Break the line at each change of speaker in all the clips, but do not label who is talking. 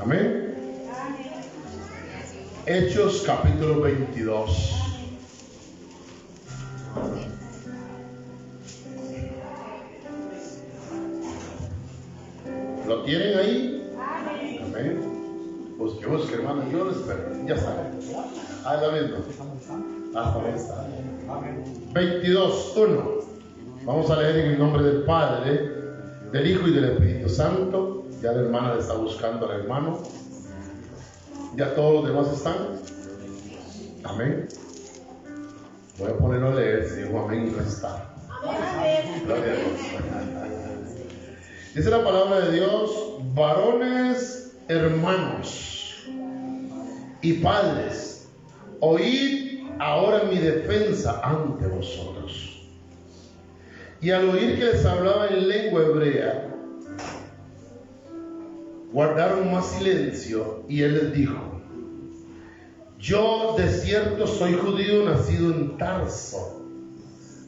Amén. Hechos capítulo 22. ¿Lo tienen ahí? Amén. Busque, hermano, yo lo espero. Ya saben. Ah, es lo mismo. Ah, también está. 22:1. Vamos a leer en el nombre del Padre, del Hijo y del Espíritu Santo. Ya la hermana le está buscando al hermano. ¿Ya todos los demás están? Amén. Voy a ponerlo a leer. Si dijo amén y no está. Gloria a Dios. Dice la palabra de Dios: varones hermanos y padres, oíd ahora mi defensa ante vosotros. Y al oír que les hablaba en lengua hebrea, guardaron más silencio, y él les dijo: yo de cierto soy judío, nacido en Tarso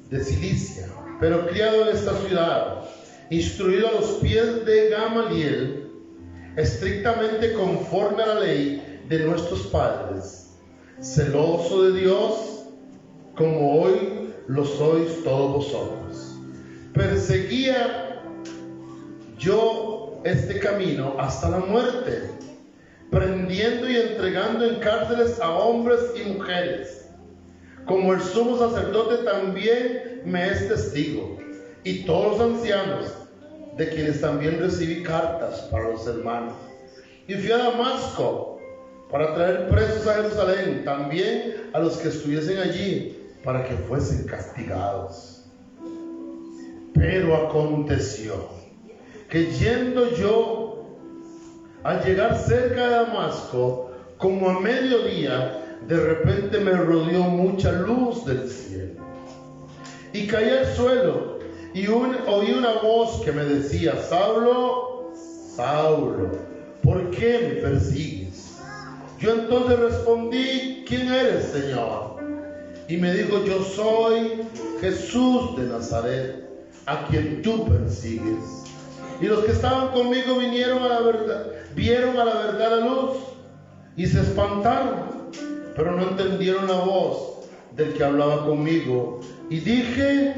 de Cilicia, pero criado en esta ciudad, instruido a los pies de Gamaliel, estrictamente conforme a la ley de nuestros padres, celoso de Dios, como hoy lo sois todos vosotros. Perseguía yo este camino hasta la muerte, prendiendo y entregando en cárceles a hombres y mujeres, como el sumo sacerdote también me es testigo, y todos los ancianos, de quienes también recibí cartas para los hermanos. Y fui a Damasco para traer presos a Jerusalén, también a los que estuviesen allí, para que fuesen castigados. Pero aconteció que yendo yo, al llegar cerca de Damasco, como a mediodía, de repente me rodeó mucha luz del cielo, y caí al suelo, y oí una voz que me decía: Saulo, Saulo, ¿por qué me persigues? Yo entonces respondí: ¿quién eres, Señor? Y me dijo: yo soy Jesús de Nazaret, a quien tú persigues. Y los que estaban conmigo vieron a la verdad la luz, y se espantaron, pero no entendieron la voz del que hablaba conmigo. Y dije: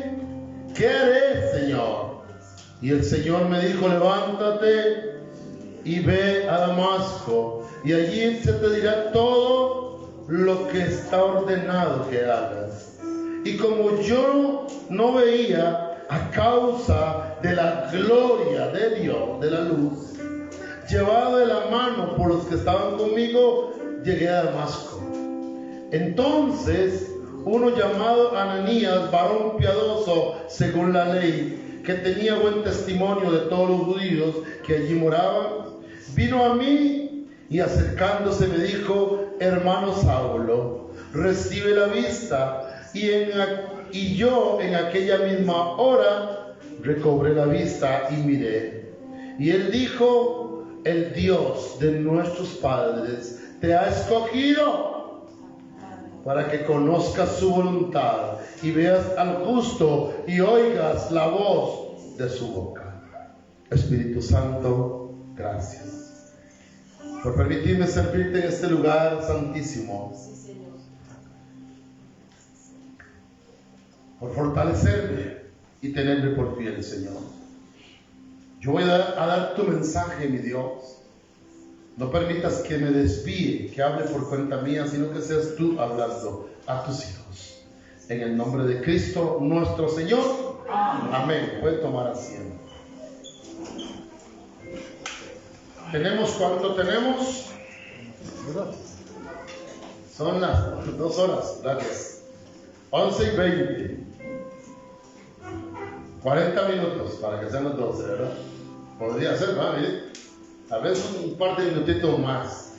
¿qué haré, Señor? Y el Señor me dijo: levántate y ve a Damasco, y allí se te dirá todo lo que está ordenado que hagas. Y como yo no veía a causa de la gloria de Dios, de la luz, llevado de la mano por los que estaban conmigo, llegué a Damasco. Entonces uno llamado Ananías, varón piadoso según la ley, que tenía buen testimonio de todos los judíos que allí moraban, vino a mí y acercándose me dijo: hermano Saulo, recibe la vista. Y yo en aquella misma hora recobré la vista y miré. Y él dijo: el Dios de nuestros padres te ha escogido para que conozcas su voluntad y veas al justo y oigas la voz de su boca. Espíritu Santo, gracias por permitirme servirte en este lugar santísimo, por fortalecerme y tenerme por fiel, Señor. Yo voy a dar tu mensaje, mi Dios. No permitas que me desvíe, que hable por cuenta mía, sino que seas tú hablando a tus hijos. En el nombre de Cristo nuestro Señor. Amén. Puede tomar asiento. ¿Tenemos cuánto tenemos? Son las 2 horas. Gracias. 11:20. 40 minutos para que sean las 12, ¿verdad? Podría ser, ¿vale? Tal vez un par de minutitos más.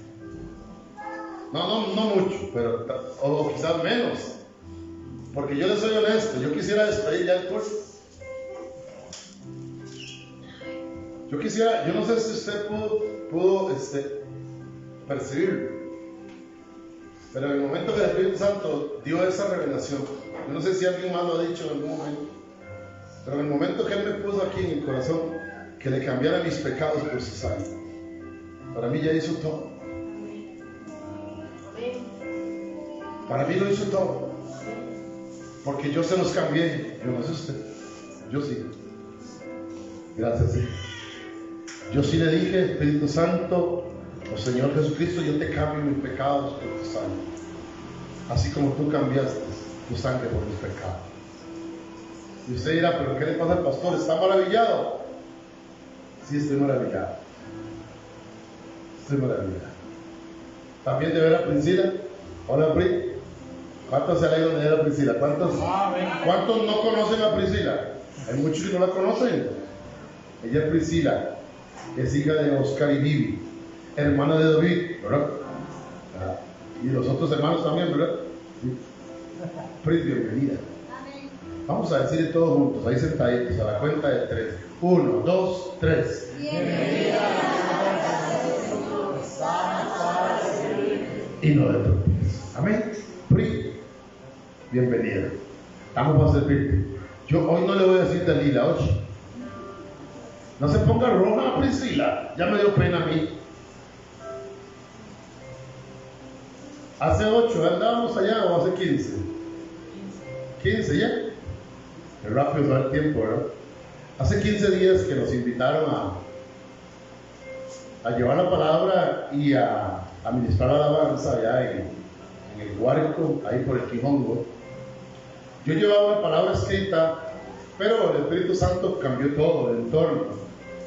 No mucho, pero o quizás menos. Porque yo les soy honesto, yo quisiera despedir ya el curso. Yo no sé si usted pudo percibirlo, pero en el momento que el Espíritu Santo dio esa revelación, yo no sé si alguien más lo ha dicho en algún momento, pero en el momento que Él me puso aquí en el corazón, que le cambiara mis pecados por su sangre. Para mí ya hizo todo. Para mí lo hizo todo. Porque yo se los cambié. Yo no sé usted. Yo sí. Gracias, sí. Yo sí le dije, Espíritu Santo, oh Señor Jesucristo, yo te cambio mis pecados por tu sangre. Así como tú cambiaste tu sangre por mis pecados. Y usted dirá, pero ¿qué le pasa al pastor? ¿Está maravillado? Sí, estoy maravillado. Estoy maravillado. ¿También de ver a Priscila? Hola, Pri. ¿Cuántos se alegran de ver a Priscila? ¿Cuántos no conocen a Priscila? Hay muchos que no la conocen. Ella es Priscila, es hija de Oscar y Vivi, hermana de David, ¿verdad? Y los otros hermanos también, ¿verdad? Sí. Pri, bienvenida. Vamos a decir todos juntos, ahí sentaditos, a la cuenta de 3. 1, 2, 3. Bienvenida y no de tropiezos. Amén. Pri, bienvenida. Vamos a servirte. Yo hoy no le voy a decir Dalila, oye. No se ponga roja, Priscila. Ya me dio pena a mí. Hace 8 andábamos allá o hace 15. 15 ya. Es rápido va el tiempo, ¿verdad? Hace 15 días que nos invitaron a llevar la palabra y a ministrar alabanza allá en el Guárico, ahí por el Quijongo. Yo llevaba la palabra escrita, pero el Espíritu Santo cambió todo el entorno.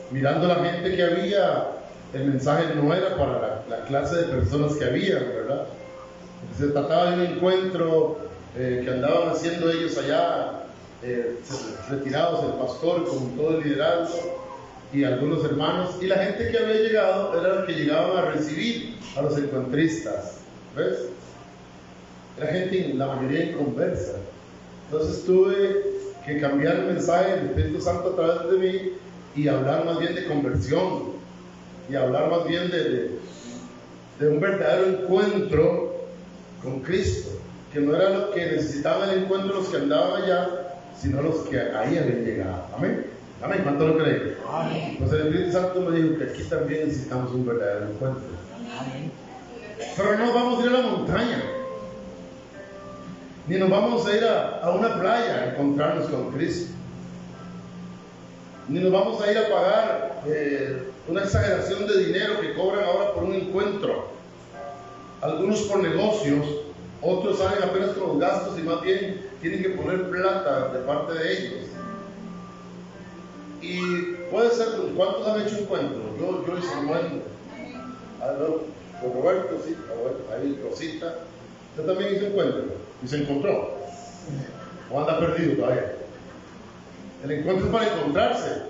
Mirando la gente que había, el mensaje no era para la clase de personas que había, ¿verdad? Se trataba de un encuentro que andaban haciendo ellos allá, retirados, el pastor con todo el liderazgo y algunos hermanos, y la gente que había llegado era la que llegaban a recibir a los encuentristas, ¿ves? Era gente, la mayoría inconversa. Entonces tuve que cambiar el mensaje del Espíritu Santo a través de mí y hablar más bien de conversión y hablar más bien de un verdadero encuentro con Cristo, que no era lo que necesitaban el encuentro los que andaban allá, sino los que ahí habían llegado. Amén. Amén. ¿Cuánto lo creen? Amén. Pues el Espíritu Santo me dijo que aquí también necesitamos un verdadero encuentro. Amén. Pero no vamos a ir a la montaña, ni nos vamos a ir a una playa a encontrarnos con Cristo, ni nos vamos a ir a pagar una exageración de dinero que cobran ahora por un encuentro. Algunos por negocios, otros salen apenas con los gastos y más bien tienen que poner plata de parte de ellos. Y puede ser, ¿cuántos han hecho encuentros? Yo y Samuel, con Roberto, sí, ahí Rosita. Usted también hizo encuentro y se encontró. O anda perdido todavía. El encuentro es para encontrarse,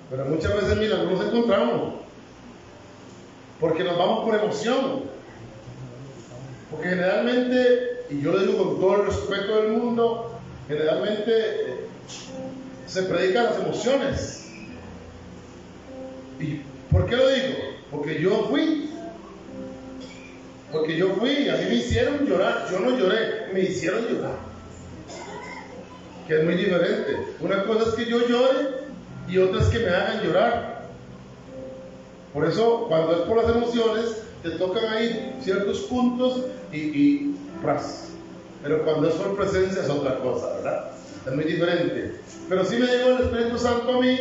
pero muchas veces, mira, no nos encontramos porque nos vamos por emoción. Porque generalmente, y yo lo digo con todo el respeto del mundo, generalmente se predican las emociones. ¿Y por qué lo digo? Porque yo fui y a mí me hicieron llorar. Yo no lloré, me hicieron llorar, que es muy diferente. Una cosa es que yo llore y otra es que me hagan llorar. Por eso, cuando es por las emociones, te tocan ahí ciertos puntos y ¡pras! Pero cuando es por presencia es otra cosa, ¿verdad? Es muy diferente. Pero sí me llegó el Espíritu Santo a mí,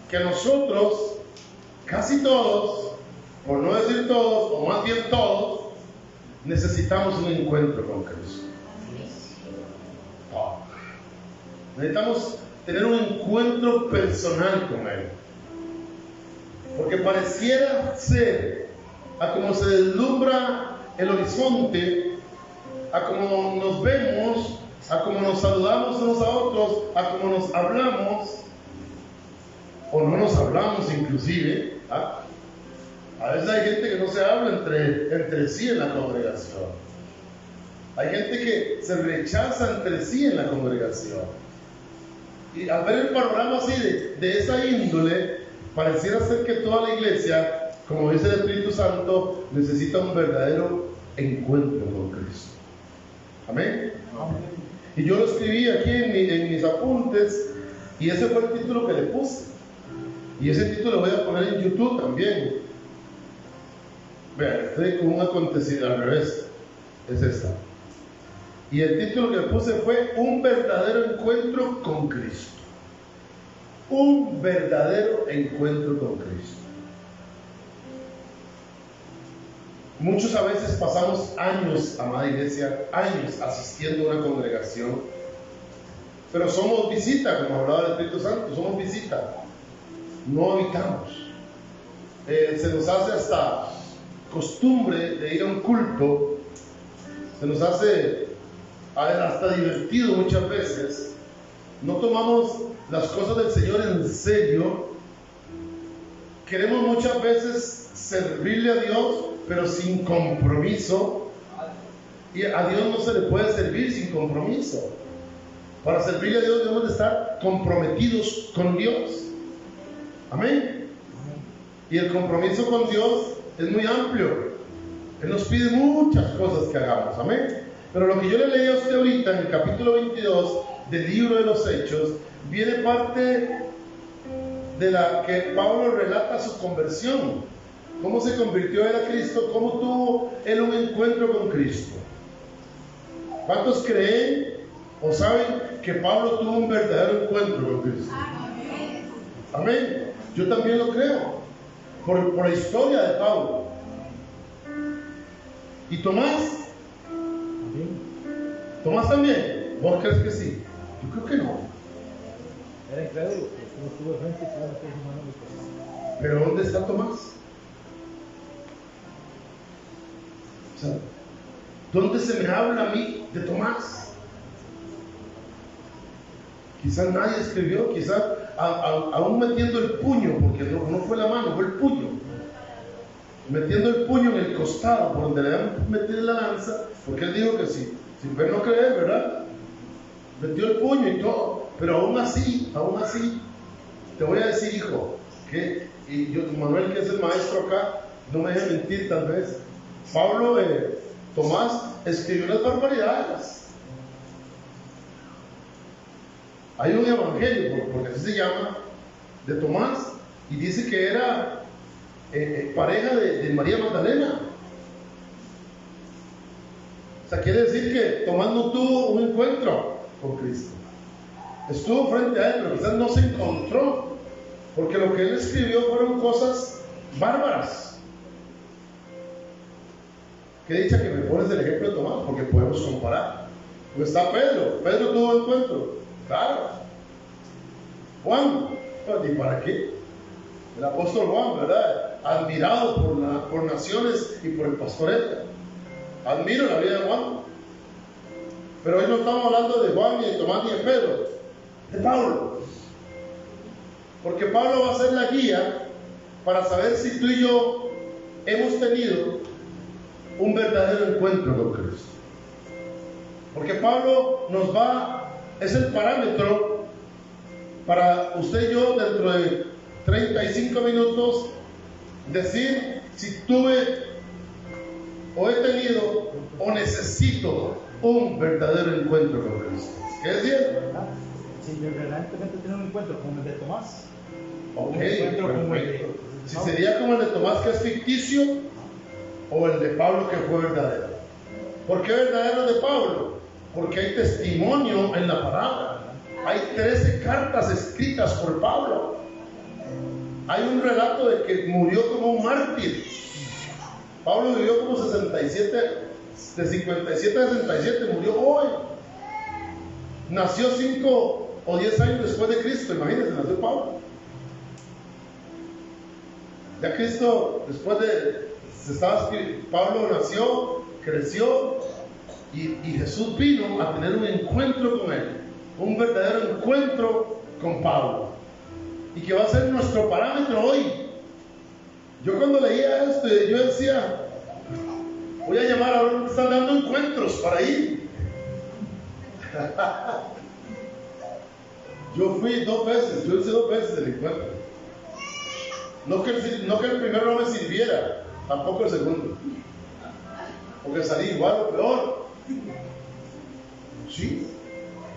que nosotros, casi todos, por no decir todos, o más bien todos, necesitamos un encuentro con Cristo. Necesitamos tener un encuentro personal con Él. Porque pareciera ser, a como se deslumbra el horizonte, a como nos vemos, a como nos saludamos unos a otros, a como nos hablamos, o no nos hablamos inclusive, ¿ah? A veces hay gente que no se habla entre sí en la congregación. Hay gente que se rechaza entre sí en la congregación. Y al ver el panorama así de esa índole, pareciera ser que toda la iglesia, como dice el Espíritu Santo, necesita un verdadero encuentro con Cristo. Amén. Amén. Y yo lo escribí aquí en mis apuntes, y ese fue el título que le puse. Y ese título lo voy a poner en YouTube también. Vean, estoy con un acontecido al revés. Es esta. Y el título que puse fue Un verdadero encuentro con Cristo. Un verdadero encuentro con Cristo. Muchos a veces pasamos años, amada iglesia, años asistiendo a una congregación, pero somos visita, como hablaba el Espíritu Santo, somos visita, no habitamos. Se nos hace hasta costumbre de ir a un culto, se nos hace hasta divertido muchas veces. No tomamos las cosas del Señor en serio. Queremos muchas veces servirle a Dios, pero sin compromiso. Y a Dios no se le puede servir sin compromiso. Para servirle a Dios debemos de estar comprometidos con Dios. Amén. Y el compromiso con Dios es muy amplio. Él nos pide muchas cosas que hagamos. Amén. Pero lo que yo le leí a usted ahorita en el capítulo 22 del libro de los Hechos, viene parte de la que Pablo relata su conversión. Cómo se convirtió él a Cristo, cómo tuvo él un encuentro con Cristo. ¿Cuántos creen o saben que Pablo tuvo un verdadero encuentro con Cristo? Amén. Yo también lo creo, por la historia de Pablo. ¿Y Tomás? ¿Tomás también? ¿Vos crees que sí? Yo creo que no.
Era incrédulo, pero estuvo de frente y tuvo una mano de cosas.
¿Pero dónde está Tomás? O sea, ¿dónde se me habla a mí de Tomás? Quizás nadie escribió, quizás aún metiendo el puño, porque no fue la mano, fue el puño. Metiendo el puño en el costado, por donde le habían metido la lanza, porque él dijo que sí, sin ver no creer, ¿verdad? Metió el puño y todo, pero aún así, te voy a decir, hijo, que, y yo, Manuel, que es el maestro acá, no me deje mentir tal vez, Pablo, Tomás, escribió unas barbaridades. Hay un evangelio, porque así se llama, de Tomás, y dice que era pareja de María Magdalena. O sea, quiere decir que Tomás no tuvo un encuentro con Cristo. Estuvo frente a él, pero quizás no se encontró, porque lo que él escribió fueron cosas bárbaras. Qué dicha que me pones el ejemplo de Tomás, porque podemos comparar. Pues está Pedro tuvo un encuentro, claro. Juan, pues, ¿y para qué? El apóstol Juan, ¿verdad? Admirado por naciones y por el pastorete. Admiro la vida de Juan. Pero hoy no estamos hablando de Juan, ni de Tomás, ni de Pedro, de Pablo. Porque Pablo va a ser la guía para saber si tú y yo hemos tenido un verdadero encuentro con Cristo. Porque Pablo es el parámetro para usted y yo dentro de 35 minutos decir si tuve o he tenido o necesito un verdadero encuentro con Cristo. ¿Qué decir?
Si yo realmente tengo un encuentro como el de Tomás,
Ok,
un encuentro como el de,
si sería como el de Tomás, que es ficticio, o el de Pablo, que fue verdadero. ¿Por qué verdadero de Pablo? Porque hay testimonio en la palabra. Hay 13 cartas escritas por Pablo. Hay un relato de que murió como un mártir. Pablo vivió como 67, de 57 a 67, murió joven. Nació 5 o 10 años después de Cristo, imagínense, nació Pablo. Ya Cristo, Pablo nació, creció, y Jesús vino a tener un encuentro con él, un verdadero encuentro con Pablo, y que va a ser nuestro parámetro hoy. Yo cuando leía esto, yo decía, voy a llamar a ver dónde están dando encuentros para ir. Yo hice 2 veces el encuentro. No que el primero no me sirviera, tampoco el segundo, porque salí igual o peor. Sí,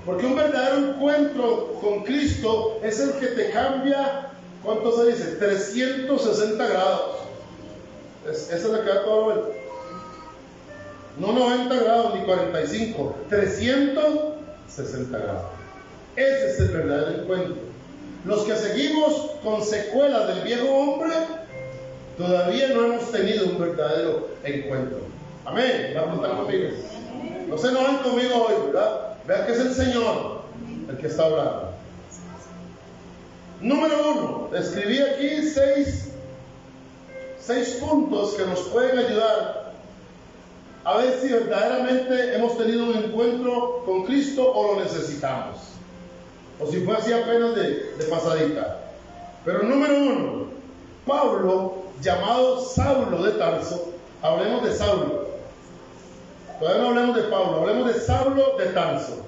porque un verdadero encuentro con Cristo es el que te cambia ¿Cuánto se dice? 360 grados. Esa es la que da toda la vuelta. No 90 grados ni 45, 360 grados. Ese es el verdadero encuentro. Los que seguimos con secuelas del viejo hombre, todavía no hemos tenido un verdadero encuentro. Amén. ¿Va a apuntar conmigo? No se enojen conmigo hoy, ¿verdad? Vean que es el Señor el que está hablando. Número 1, escribí aquí 6 puntos que nos pueden ayudar a ver si verdaderamente hemos tenido un encuentro con Cristo o lo necesitamos, o si fue así apenas de pasadita. Pero número 1, Pablo, llamado Saulo de Tarso. Hablemos de Saulo. Todavía no hablemos de Pablo, hablemos de Saulo de Tarso.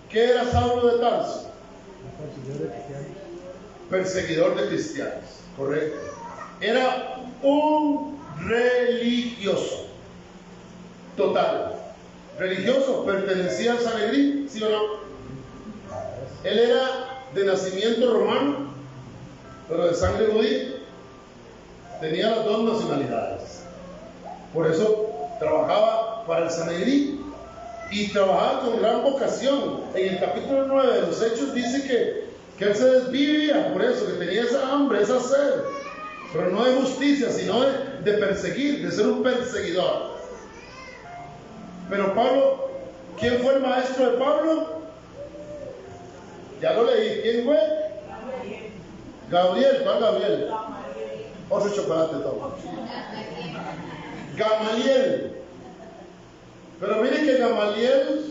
¿Qué era Saulo de Tarso? Perseguidor de cristianos, correcto. Era un religioso total. Religioso, pertenecía al Sanedrín, ¿sí o no? Él era de nacimiento romano, pero de sangre judía. Tenía las dos nacionalidades. Por eso trabajaba para el Sanedrín y trabajaba con gran vocación. En el capítulo 9 de los Hechos dice que él se desvivía por eso, que tenía esa hambre, esa sed, pero no de justicia, sino de perseguir, de ser un perseguidor. Pero Pablo, ¿quién fue el maestro de Pablo? Ya lo leí. ¿Quién fue? Gabriel. ¿Cuál Gabriel? Otro chocolate, toma. Gamaliel. Pero miren que Gamaliel,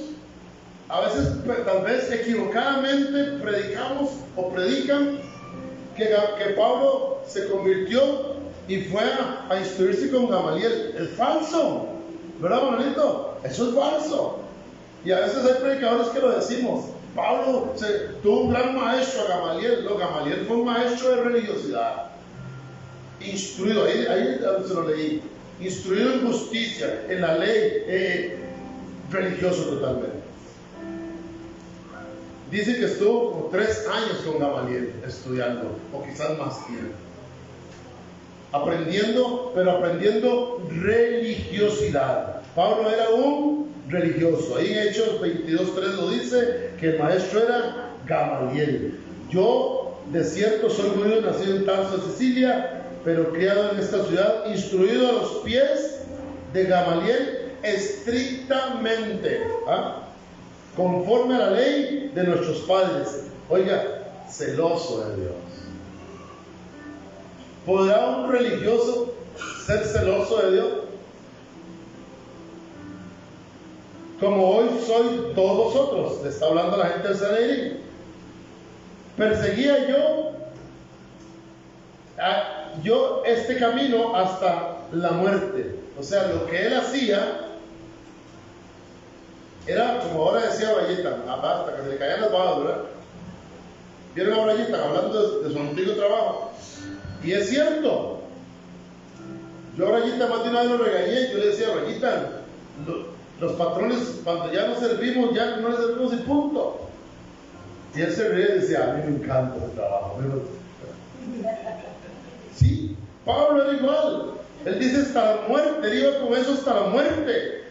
a veces tal vez equivocadamente predicamos o predican que Pablo se convirtió y fue a instruirse con Gamaliel. Es falso, ¿verdad, Manolito? Eso es falso. Y a veces hay predicadores que lo decimos. Pablo tuvo un gran maestro, a Gamaliel. No, Gamaliel fue un maestro de religiosidad. Instruido, ahí se lo leí. Instruido en justicia, en la ley, religioso totalmente. Dice que estuvo como 3 años con Gamaliel estudiando, o quizás más tiempo. Aprendiendo religiosidad. Pablo era un religioso. Ahí en Hechos 22:3 lo dice, que el maestro era Gamaliel. Yo, de cierto, soy judío, nacido en Tarso, Sicilia, pero criado en esta ciudad, instruido a los pies de Gamaliel estrictamente, conforme a la ley de nuestros padres. Oiga, celoso de Dios. ¿Podrá un religioso ser celoso de Dios? Como hoy soy todos vosotros, le está hablando la gente del Sanedrín. Perseguía yo este camino hasta la muerte. O sea, lo que él hacía era, como ahora decía Brayita, hasta que se le caían las babas, ¿verdad? ¿Vieron a Brayita hablando de su antiguo trabajo? Y es cierto. Yo a Brayita más de una vez lo regañé. Yo le decía, Brayita, los patrones, cuando ya no servimos, ya no les servimos y punto. Y él se reía y decía, a mí me encanta el trabajo. Sí, Pablo era igual. Él dice hasta la muerte, él iba con eso hasta la muerte.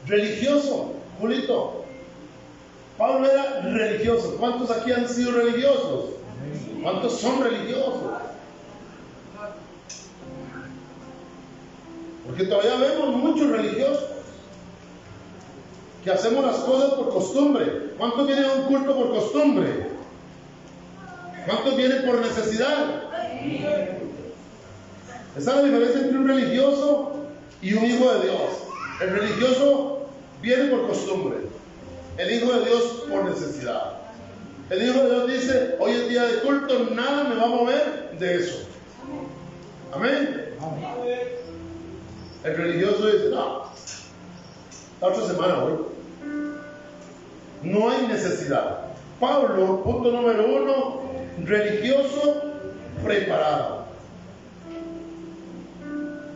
Religioso, Julito. Pablo era religioso. ¿Cuántos aquí han sido religiosos? ¿Cuántos son religiosos? Porque todavía vemos muchos religiosos que hacemos las cosas por costumbre. ¿Cuántos vienen a un culto por costumbre? ¿Cuántos vienen por necesidad? Esa es la diferencia entre un religioso y un hijo de Dios. El religioso viene por costumbre. El hijo de Dios por necesidad. El hijo de Dios dice, hoy es día de culto, nada me va a mover de eso. Amén. El religioso dice, no, la otra semana voy. No hay necesidad. Pablo, punto número 1, religioso preparado.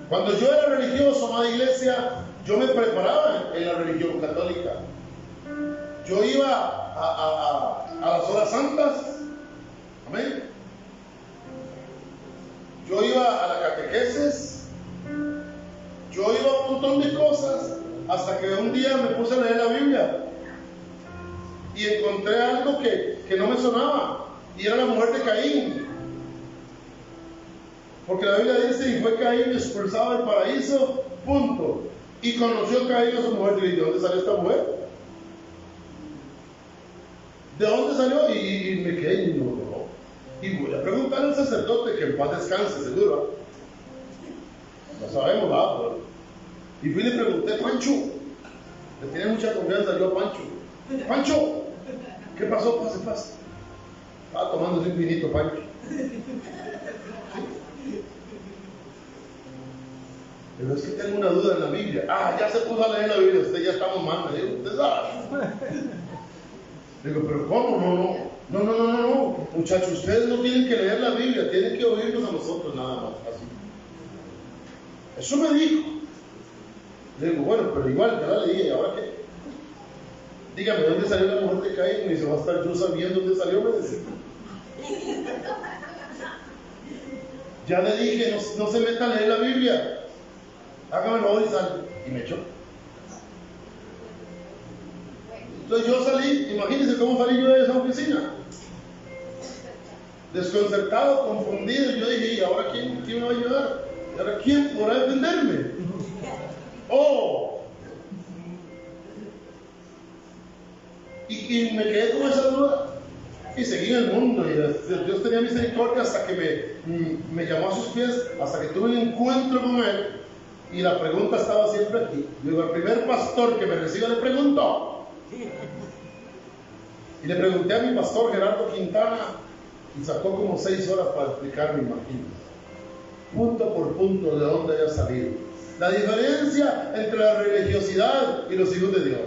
Cuando yo era religioso, amada iglesia, yo me preparaba en la religión católica. Yo iba a las horas santas, amén. Yo iba a la catequesis, yo iba a un montón de cosas, hasta que un día me puse a leer la Biblia y encontré algo que no me sonaba, y era la mujer de Caín. Porque la Biblia dice, y fue Caín expulsado del paraíso, punto. Y conoció Caín a su mujer. Y ¿de dónde salió esta mujer? ¿De dónde salió? Y me quedé y no. Y voy a preguntar al sacerdote, que en paz descanse, seguro. No sabemos, ¿verdad? Y fui y le pregunté, Pancho, le tenía mucha confianza yo a Pancho. Pancho, ¿qué pasó? Pase. Estaba tomando un vinito, Pancho. Pero es que tengo una duda en la Biblia. Ya se puso a leer la Biblia, usted ya estamos mal, me dijo, usted sabe. Digo, pero ¿cómo? No, muchachos, ustedes no tienen que leer la Biblia, tienen que oírnos a nosotros nada más, así. Eso me dijo. Le digo, bueno, pero igual, ya la leí, ¿y ahora qué? Dígame, ¿dónde salió la mujer de Caín? Me dice, va a estar yo sabiendo dónde salió, me dice. Ya le dije, no se meta a leer la Biblia. Hágame el favor y sale. Y me echó. Entonces yo salí, imagínense cómo salí yo de esa oficina. Desconcertado, confundido. Yo dije, ¿y ahora quién me va a ayudar? ¿Y ahora quién podrá defenderme? Y me quedé con esa duda. Y seguí en el mundo. Y Dios tenía misericordia hasta que me llamó a sus pies, hasta que tuve un encuentro con Él. Y la pregunta estaba siempre aquí. Digo, al primer pastor que me reciba le pregunto. Y le pregunté a mi pastor Gerardo Quintana, y sacó como 6 horas para explicarme, imagínense, punto por punto, de dónde había salido. La diferencia entre la religiosidad y los hijos de Dios.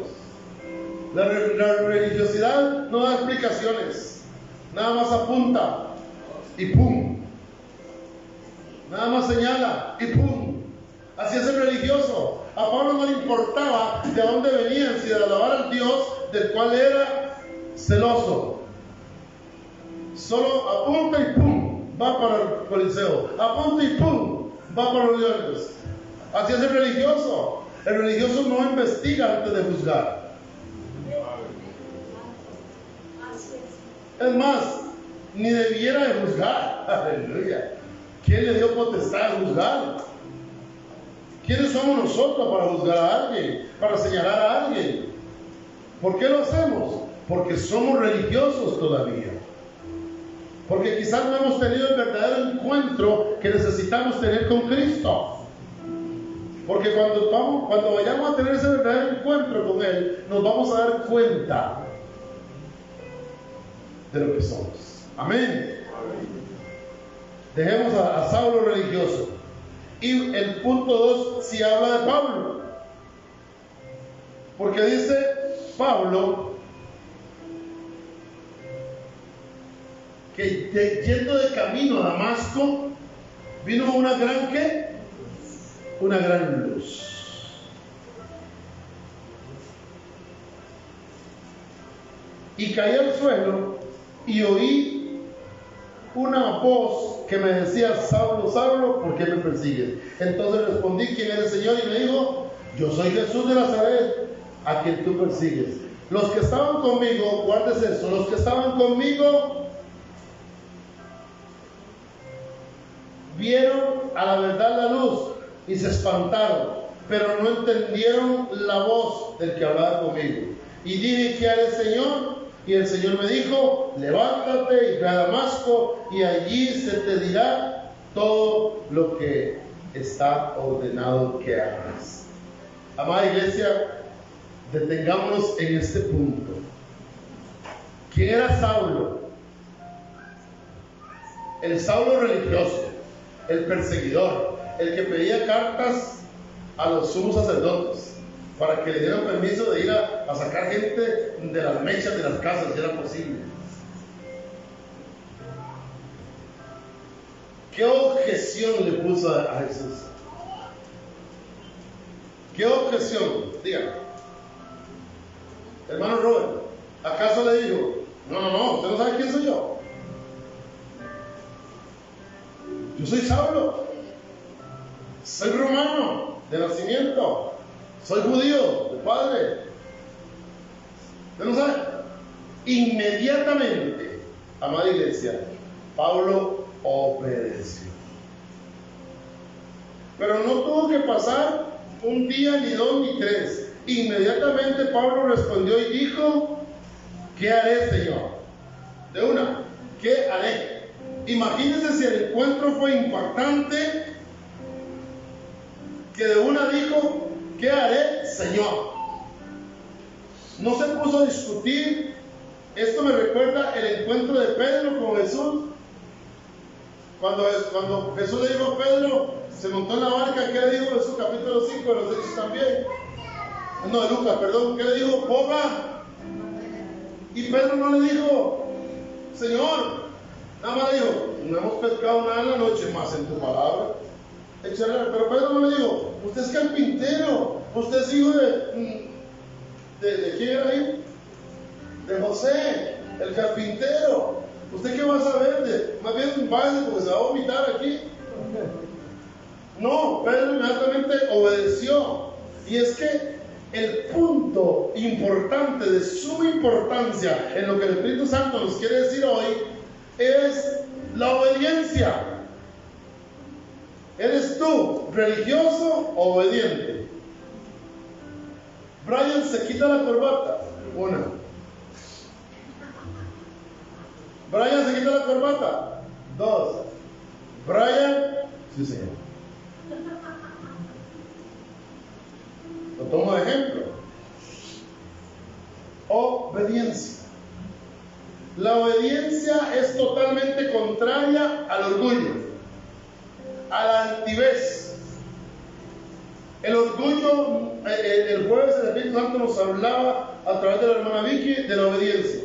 La religiosidad no da explicaciones, nada más apunta y pum. Nada más señala y pum. Así es el religioso. A Pablo no le importaba de dónde venían, si de alabar al Dios del cual era celoso. Solo apunta y pum, va para el Coliseo. Apunta y pum, va para los leones. Así es el religioso. El religioso no investiga antes de juzgar. Es más, ni debiera de juzgar. Aleluya. ¿Quién le dio potestad de juzgar? ¿Quiénes somos nosotros para juzgar a alguien, para señalar a alguien? ¿Por qué lo hacemos? Porque somos religiosos todavía. Porque quizás no hemos tenido el verdadero encuentro que necesitamos tener con Cristo. Porque cuando vayamos a tener ese verdadero encuentro con Él, nos vamos a dar cuenta de lo que somos. Amén. Dejemos a Saulo religioso. Y el punto 2 sí habla de Pablo. Porque dice Pablo que yendo de camino a Damasco, vino una gran ¿qué? Una gran luz. Y caí al suelo y oí una voz que me decía, Saulo, Saulo, ¿por qué me persigues? Entonces respondí, ¿quién es el Señor? Y me dijo, yo soy Jesús de Nazaret, a quien tú persigues. Los que estaban conmigo, guárdese eso, los que estaban conmigo vieron a la verdad la luz y se espantaron, pero no entendieron la voz del que hablaba conmigo. Y dije, ¿qué haré, Señor? Y el Señor me dijo, levántate y ve a Damasco, y allí se te dirá todo lo que está ordenado que hagas. Amada iglesia, detengámonos en este punto. ¿Quién era Saulo? El Saulo religioso, el perseguidor, el que pedía cartas a los sumos sacerdotes para que le dieran permiso de ir a sacar gente de las mechas de las casas, si era posible. ¿Qué objeción le puso a Jesús? ¿Qué objeción? Dígame. Hermano Robert. soy yo? Yo soy Saulo. Soy romano de nacimiento. Soy judío de padre. ¿Usted no sabe? Inmediatamente, amada iglesia, Pablo obedeció. Pero no tuvo que pasar un día, ni dos, ni tres. Inmediatamente Pablo respondió y dijo: ¿qué haré, Señor? De una, ¿qué haré? Imagínense si el encuentro fue impactante, que de una dijo: ¿qué haré, Señor? No se puso a discutir. Esto me recuerda el encuentro de Pedro con Jesús. Cuando Jesús le dijo a Pedro, se montó en la barca, ¿qué le dijo Jesús? Capítulo 5 de los Hechos también. No, de Lucas, perdón. ¿Qué le dijo? Boga. Y Pedro no le dijo: Señor, nada más le dijo: no hemos pescado nada en la noche, más en tu palabra. Pero Pedro no le dijo: usted es carpintero, usted es hijo ¿de quién era ahí? De José, el carpintero. ¿Usted qué va a saber? Más bien váyase porque se va a vomitar aquí. No, Pedro inmediatamente obedeció. Y es que el punto importante, de suma importancia, en lo que el Espíritu Santo nos quiere decir hoy, es la obediencia. ¿Eres tú religioso o obediente? Brian se quita la corbata. Una. Brian se quita la corbata. Dos. Brian, sí señor. Lo tomo de ejemplo. Obediencia. La obediencia es totalmente contraria al orgullo, a la altivez. El orgullo, el jueves el Espíritu Santo nos hablaba a través de la hermana Vicky de la obediencia.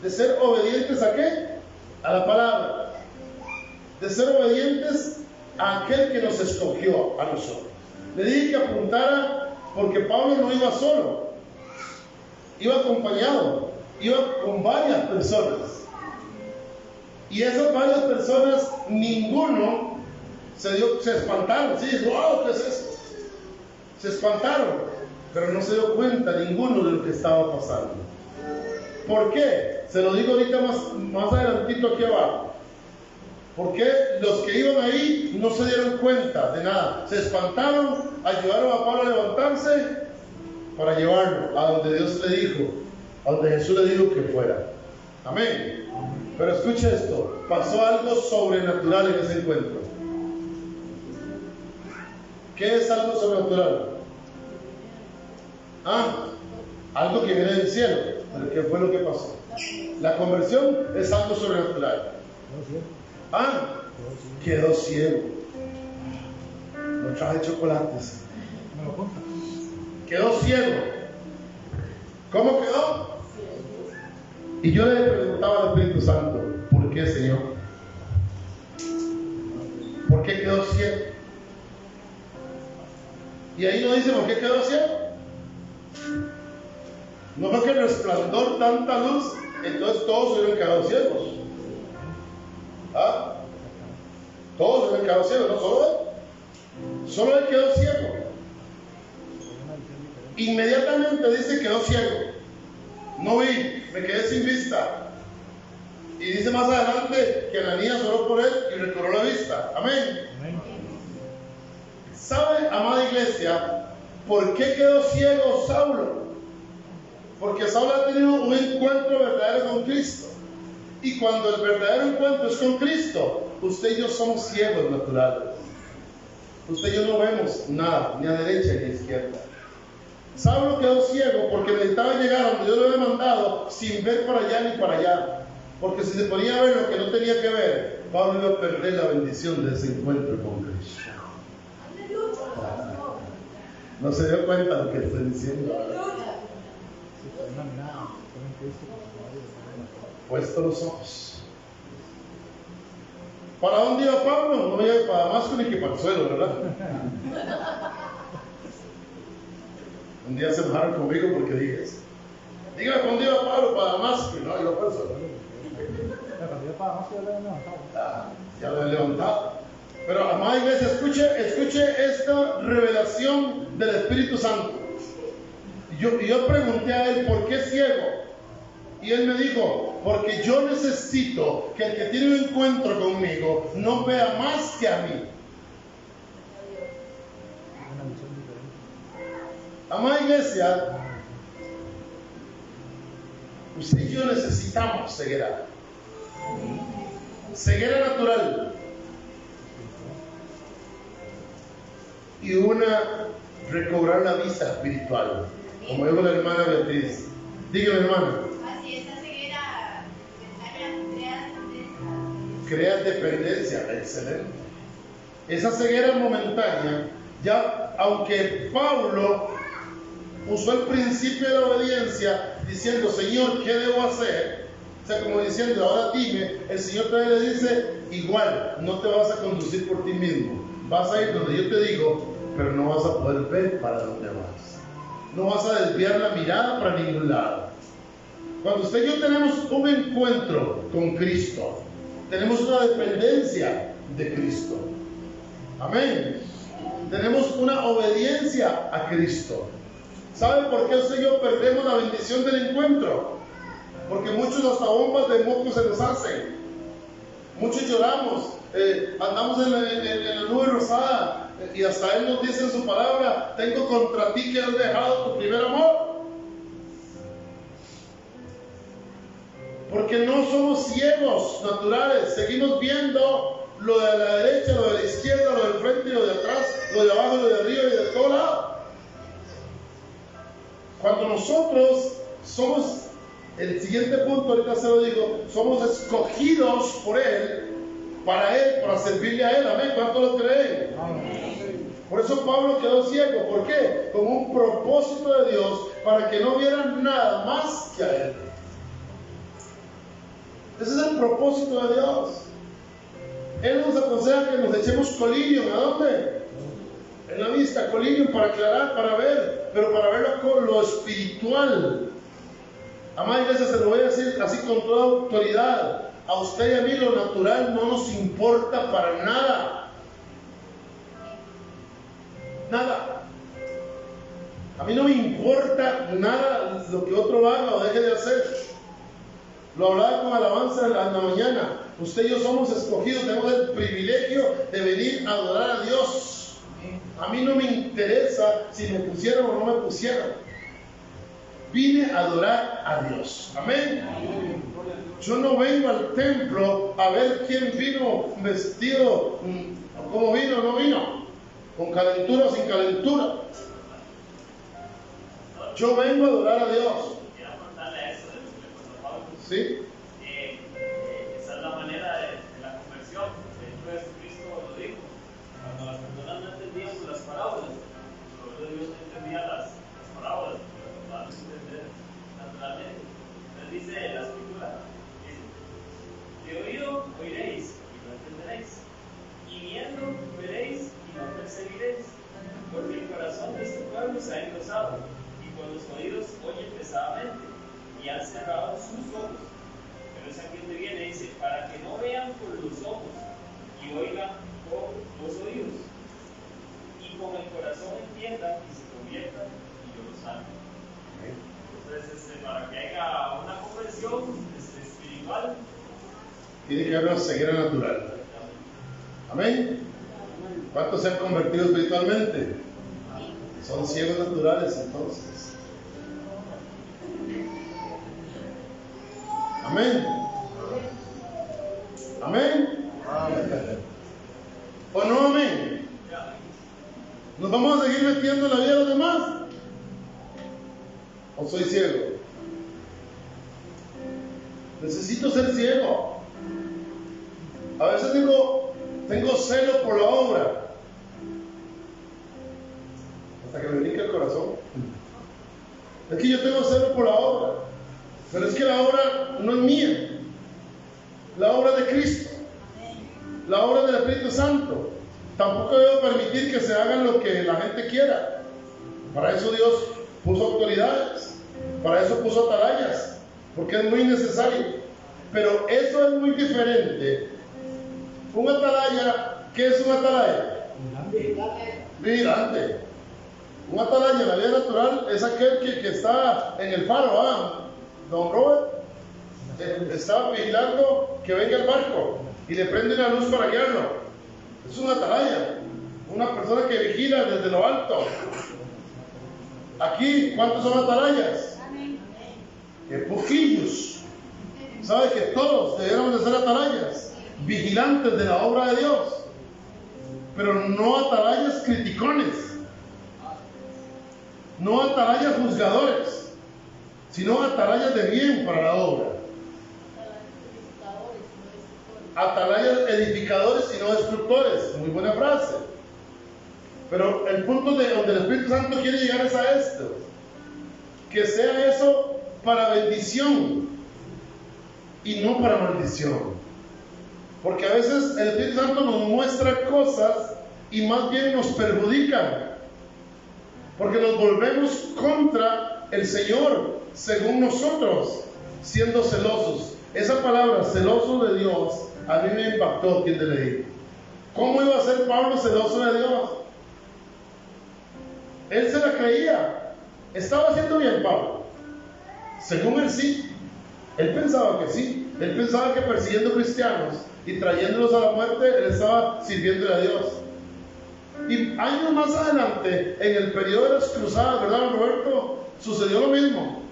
De ser obedientes ¿a qué? A la palabra. De ser obedientes a aquel que nos escogió a nosotros. Le dije que apuntara porque Pablo no iba solo, iba acompañado, iba con varias personas. Y esas varias personas, ninguno se espantaron. Sí, wow, ¿qué es esto? Se espantaron, pero no se dio cuenta ninguno de lo que estaba pasando. ¿Por qué? Se lo digo ahorita más adelantito aquí abajo. Porque los que iban ahí no se dieron cuenta de nada. Se espantaron, ayudaron a Pablo a levantarse para llevarlo a donde Dios le dijo, a donde Jesús le dijo que fuera. Amén. Pero escuche esto, pasó algo sobrenatural en ese encuentro. ¿Qué es algo sobrenatural? Algo que viene del cielo. ¿Pero qué fue lo que pasó? La conversión es algo sobrenatural. Quedó ciego. No traje chocolates. Quedó ciego. ¿Cómo quedó? Y yo le preguntaba al Espíritu Santo: ¿por qué, Señor? ¿Por qué quedó ciego? Y ahí no dice por qué quedó ciego. No fue que el resplandor, tanta luz, entonces todos hubieran quedado ciegos. Todos hubieran quedado ciegos, no solo él. Solo él quedó ciego. Inmediatamente dice: quedó ciego. No vi, me quedé sin vista. Y dice más adelante que Ananías oró por él y recobró la vista. Amén. ¿Sabe, amada iglesia, por qué quedó ciego Saulo? Porque Saulo ha tenido un encuentro verdadero con Cristo. Y cuando el verdadero encuentro es con Cristo, usted y yo somos ciegos naturales. Usted y yo no vemos nada, ni a derecha ni a izquierda. Saulo quedó ciego porque necesitaba llegar a donde Dios lo había mandado sin ver para allá ni para allá. Porque si se ponía a ver lo que no tenía que ver, Pablo iba a perder la bendición de ese encuentro con Cristo. No se dio cuenta de lo que estoy diciendo. Puesto los ojos. ¿Para dónde iba Pablo? No iba para Damasco ni que para el suelo, ¿verdad? Un día se enojaron conmigo porque dije eso. Dígame, ¿para dónde iba Pablo? ¿Para Damasco, ¿no? Y lo puso.
Cuando yo para más, ya lo he levantado.
Ya lo he levantado. Pero, amada iglesia, escuche esta revelación del Espíritu Santo. Yo pregunté a él, ¿por qué es ciego? Y él me dijo, porque yo necesito que el que tiene un encuentro conmigo no vea más que a mí. Amada iglesia, usted y yo necesitamos ceguera. Ceguera natural. Y recobrar la vista espiritual. Como dijo la hermana Beatriz. Dígame, hermana.
Así, esa ceguera
Crea dependencia. Excelente. Esa ceguera momentánea, ya, aunque Pablo usó el principio de la obediencia diciendo, Señor, ¿qué debo hacer? O sea, como diciendo, ahora dime, el Señor también le dice, igual, no te vas a conducir por ti mismo. Vas a ir donde yo te digo, pero no vas a poder ver para dónde vas. No vas a desviar la mirada para ningún lado. Cuando usted y yo tenemos un encuentro con Cristo, tenemos una dependencia de Cristo. Amén. Tenemos una obediencia a Cristo. ¿Sabe por qué usted y yo perdemos la bendición del encuentro? Porque muchos hasta bombas de moco se nos hacen. Muchos lloramos, andamos en la nube rosada. Y hasta Él nos dice en su palabra, tengo contra ti que has dejado tu primer amor. Porque no somos ciegos naturales, seguimos viendo lo de la derecha, lo de la izquierda, lo del frente y lo de atrás, lo de abajo, lo de arriba y de todo lado. Cuando nosotros somos, el siguiente punto, ahorita se lo digo, somos escogidos por Él, para servirle a Él. Amén. ¿Cuánto lo creen? Por eso Pablo quedó ciego. ¿Por qué? Con un propósito de Dios para que no vieran nada más que a Él. Ese es el propósito de Dios. Él nos aconseja que nos echemos colirium. ¿A dónde? En la vista, colirium, para aclarar, para ver, pero para verlo con lo espiritual. Amada iglesia, se lo voy a decir así con toda autoridad. A usted y a mí lo natural no nos importa para nada. Nada. A mí no me importa nada lo que otro haga o deje de hacer. Lo hablaba con alabanza en la mañana. Usted y yo somos escogidos, tenemos el privilegio de venir a adorar a Dios. A mí no me interesa si me pusieron o no me pusieron. Vine a adorar a Dios. Amén. Yo no vengo al templo a ver quién vino vestido, cómo vino o no vino, con calentura o sin calentura. Yo vengo a adorar a Dios.
Quiero contarle a eso de lo que le pasó a Pablo.
¿Sí?
Esa es la manera de la conversión. De hecho, Jesucristo lo dijo. Cuando las personas no entendían las parábolas, el pueblo de Dios no entendía las parábolas, porque las podían entender naturalmente. Entonces dice la Escritura, de oído oiréis y no entenderéis, y viendo veréis y no percebiréis, porque el corazón de este pueblo se ha engrosado, y con los oídos oyen pesadamente, y han cerrado sus ojos. Pero es aquí donde viene, dice, para que no vean con los ojos, y oigan con los oídos, y con el corazón entiendan y se conviertan, y yo los salve. Entonces, para que haya una conversión espiritual,
Tiene que haber una ceguera natural. Amén. ¿Cuántos se han convertido espiritualmente? Son ciegos naturales entonces. Amén. Amén. ¿O no amén? ¿Nos vamos a seguir metiendo en la vida de los demás? ¿O soy ciego? Necesito ser ciego. A veces tengo celo por la obra. Hasta que me brinca el corazón. Es que yo tengo celo por la obra. Pero es que la obra no es mía. La obra de Cristo. La obra del Espíritu Santo. Tampoco debo permitir que se hagan lo que la gente quiera. Para eso Dios puso autoridades. Para eso puso atalayas. porque es muy necesario. Pero eso es muy diferente. Un atalaya, ¿qué es un atalaya? Vigilante. Un atalaya en la vida natural es aquel que está en el faro, Don Robert estaba vigilando que venga el barco y le prende una luz para guiarlo. Es un atalaya, una persona que vigila desde lo alto. Aquí, ¿cuántos son atalayas? Poquillos. ¿Sabe que todos deberíamos de ser atalayas? Vigilantes de la obra de Dios, pero no atalayas criticones, no atalayas juzgadores, sino atalayas de bien para la obra. Atalayas edificadores y no destructores. Muy buena frase. Pero el punto de donde el Espíritu Santo quiere llegar es a esto: que sea eso para bendición y no para maldición. Porque a veces el Espíritu Santo nos muestra cosas y más bien nos perjudican, porque nos volvemos contra el Señor según nosotros, siendo celosos. Esa palabra, celoso de Dios, a mí me impactó quien te leí. ¿Cómo iba a ser Pablo celoso de Dios? Él se la creía. ¿Estaba haciendo bien Pablo? Según él sí. Él pensaba que sí. Él pensaba que persiguiendo cristianos y trayéndolos a la muerte, él estaba sirviéndole a Dios. Y años más adelante, en el periodo de las cruzadas, ¿verdad, Roberto? Sucedió lo mismo.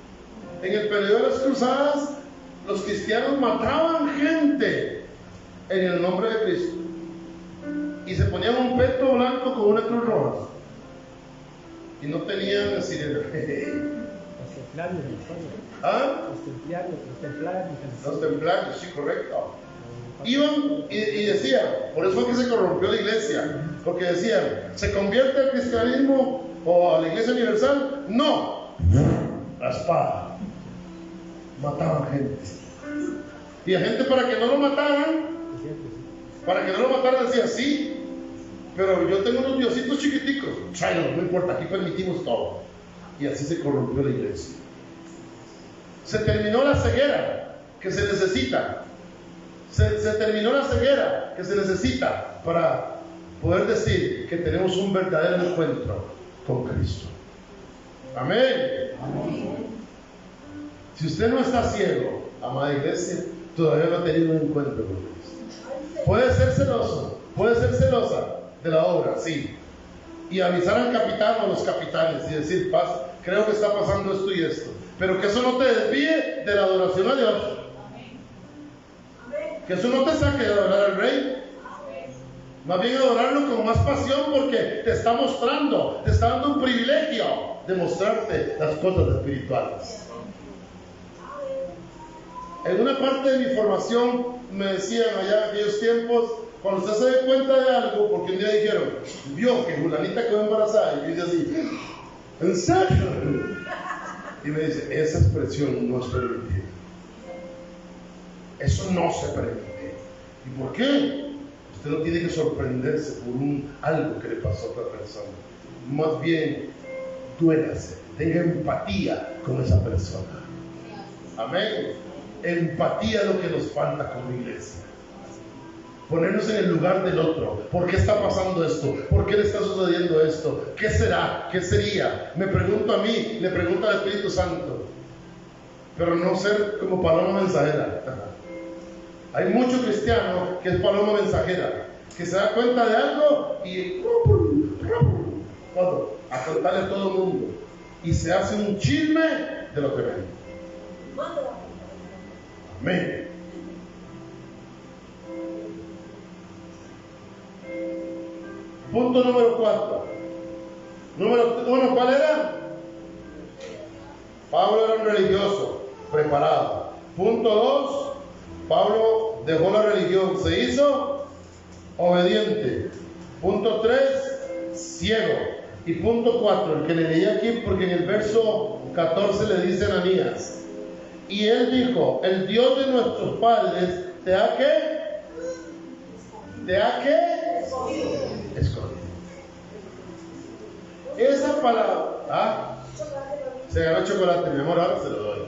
En el periodo de las cruzadas, los cristianos mataban gente en el nombre de Cristo y se ponían un peto blanco con una cruz roja y no tenían sirena.
Los templarios en la historia.
¿Ah?
Los
templarios, sí, correcto. Iban y decían, por eso fue que se corrompió la iglesia, porque decían, ¿se convierte al cristianismo o a la iglesia universal? No, la espada. Mataban gente. Y la gente, para que no lo mataran, decía, sí, pero yo tengo unos diositos chiquiticos, tráilos, no importa, aquí permitimos todo. Y así se corrompió la iglesia. Se terminó la ceguera que se necesita. Se terminó la ceguera que se necesita para poder decir que tenemos un verdadero encuentro con Cristo. Amén. Amén. Si usted no está ciego, amada iglesia, todavía no ha tenido un encuentro con Cristo. Puede ser celoso, puede ser celosa de la obra, sí, y avisar al capitán o a los capitanes y decir, paz, creo que está pasando esto y esto, pero que eso no te desvíe de la adoración a Dios. Que eso no te saque de adorar al Rey. Más bien adorarlo con más pasión, porque te está mostrando, te está dando un privilegio de mostrarte las cosas espirituales. En una parte de mi formación me decían allá en aquellos tiempos, cuando usted se dé cuenta de algo, porque un día dijeron, vio que fulanita quedó embarazada, y yo dije así, ¿en serio? Y me dice, esa expresión no es permitida. Eso no se permite. ¿Y por qué? Usted no tiene que sorprenderse por algo que le pasó a otra persona. Más bien, duélase, tenga empatía con esa persona. Amén. Empatía es lo que nos falta como iglesia. Ponernos en el lugar del otro. ¿Por qué está pasando esto? ¿Por qué le está sucediendo esto? ¿Qué será? ¿Qué sería? Me pregunto a mí, le pregunto al Espíritu Santo. Pero no ser como paloma mensajera. Hay mucho cristiano que es paloma mensajera, que se da cuenta de algo y todo, a contarle a todo el mundo, y se hace un chisme de lo que ven. Amén. Punto número 4. Número 1, ¿cuál era? Pablo era un religioso preparado. Punto 2, Pablo dejó la religión, se hizo obediente. Punto 3, ciego. Y punto 4, el que le leí aquí, porque en el verso 14 le dice a Ananías, y él dijo, el Dios de nuestros padres te ha ¿qué? ¿Te ha qué? Escondido. Esa palabra, se ganó chocolate, mi amor, ahora se lo doy.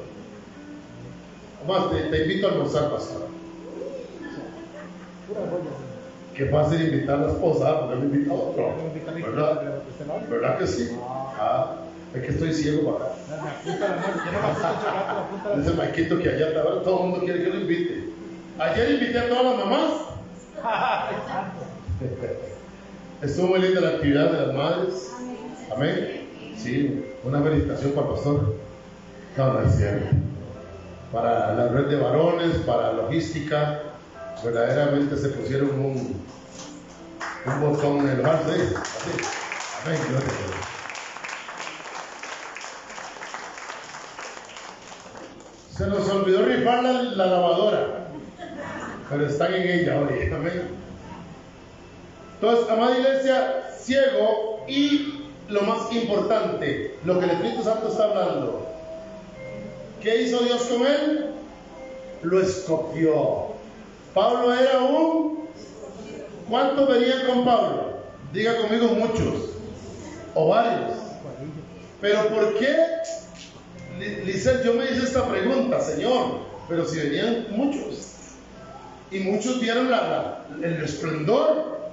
Más, te invito a almorzar, pastor.
Pura joya.
Qué fácil invitar a la esposa, porque me invita a otro.
Me invita a mí,
¿Verdad?
¿verdad?
¿Verdad que sí? Ah, es que estoy ciego para acá.
Me apunta la mano, yo no me apunta mucho rato, me apunta la
Dice
mano.
Maquito que allá ahora todo el mundo quiere que lo invite. Ayer invité a todas las mamás. Estuvo muy linda la actividad de las madres. Amén. Sí, una felicitación para el pastor. No, no es cierto. Para la red de varones, para logística, verdaderamente se pusieron un botón en el bar, ¿sí? Así. Amén. Gloria a Dios. Se nos olvidó rifar la lavadora, pero están en ella hoy. Amén. Entonces, amada iglesia, ciego, y lo más importante, lo que el Espíritu Santo está hablando. ¿Qué hizo Dios con él? Lo escogió. Pablo era ¿cuántos venían con Pablo? Diga conmigo, muchos o varios. Pero ¿por qué? Lisette, yo me hice esta pregunta, Señor, pero si venían muchos y muchos vieron el esplendor,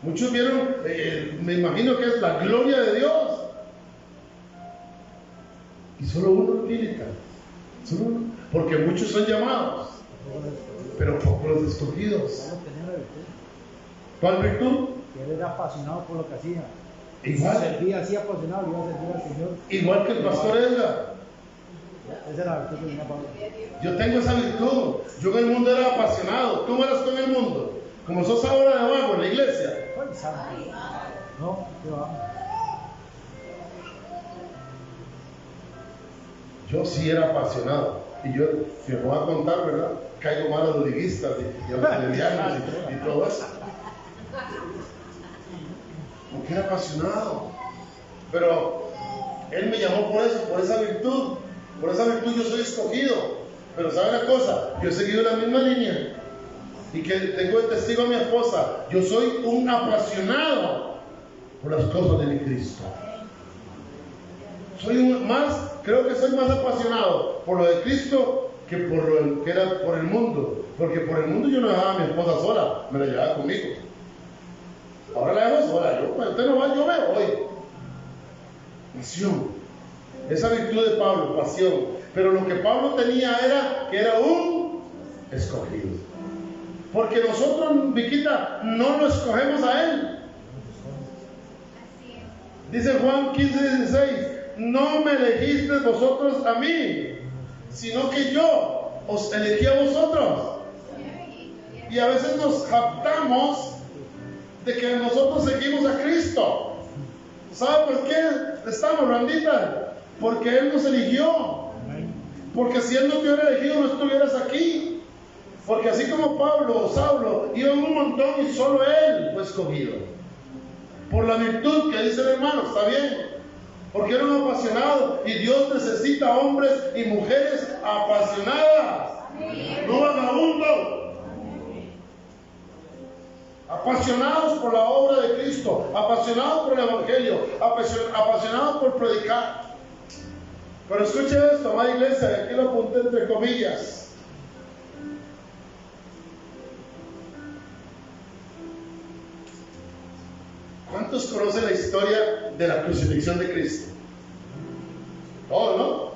muchos vieron, me imagino que es la gloria de Dios, y solo uno milita, solo uno, porque muchos son llamados, pero pocos los escogidos. ¿Cuál virtud?
Que él era apasionado por lo que hacía.
Igual.
Servía así apasionado, iba a servir al Señor.
Igual que el pastor Edgar.
Esa era la virtud que tenía Pablo.
Yo tengo esa virtud. Yo en el mundo era apasionado. Tú eras con el mundo. Como sos ahora de abajo en la iglesia.
Ay, santo. No, qué va.
Yo sí era apasionado. Y yo, si me voy a contar, ¿verdad? Caigo mal a los liguistas y a los medianos y todo eso. Porque era apasionado. Pero Él me llamó por eso, por esa virtud. Por esa virtud yo soy escogido. Pero ¿sabe una cosa? Yo he seguido la misma línea. Y que tengo de testigo a mi esposa. Yo soy un apasionado por las cosas de mi Cristo. Creo que soy más apasionado por lo de Cristo que por lo que era por el mundo. Porque por el mundo yo no dejaba a mi esposa sola, me la llevaba conmigo. Ahora la dejo sola, usted no va, yo me voy. Pasión. Esa virtud de Pablo, pasión. Pero lo que Pablo tenía era que era un escogido. Porque nosotros, Viquita, no lo escogemos a él. Dice Juan 15:16, no me elegisteis vosotros a mí, sino que yo os elegí a vosotros. Y a veces nos jactamos de que nosotros seguimos a Cristo. ¿Sabe por qué estamos, Randita? Porque Él nos eligió. Porque si Él no te hubiera elegido, no estuvieras aquí. Porque así como Pablo o Saulo iban un montón y solo Él fue escogido. Por la virtud que dice el hermano, está bien. Porque era un apasionado y Dios necesita hombres y mujeres apasionadas, no vagabundos. Apasionados por la obra de Cristo, apasionados por el Evangelio, apasionados por predicar. Pero escuche esto, amada iglesia, aquí lo apunté entre comillas. ¿Cuántos conocen la historia de la crucifixión de Cristo? Todos, ¿no?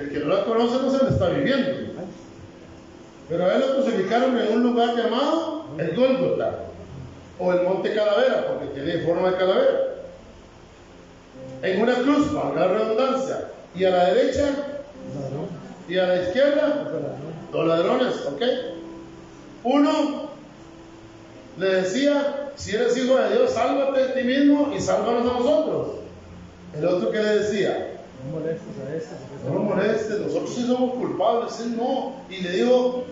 El que no la conoce no se la está viviendo. Pero a él lo crucificaron en un lugar llamado el Gólgota, o el Monte Calavera, porque tiene forma de calavera. En una cruz, valga la redundancia, y a la derecha y a la izquierda, dos ladrones, ¿ok? Uno le decía, si eres hijo de Dios, sálvate de ti mismo y sálvanos a nosotros. El otro que le decía,
No molestes a este.
no nos molestes, nosotros sí somos culpables. Él no. Y le dijo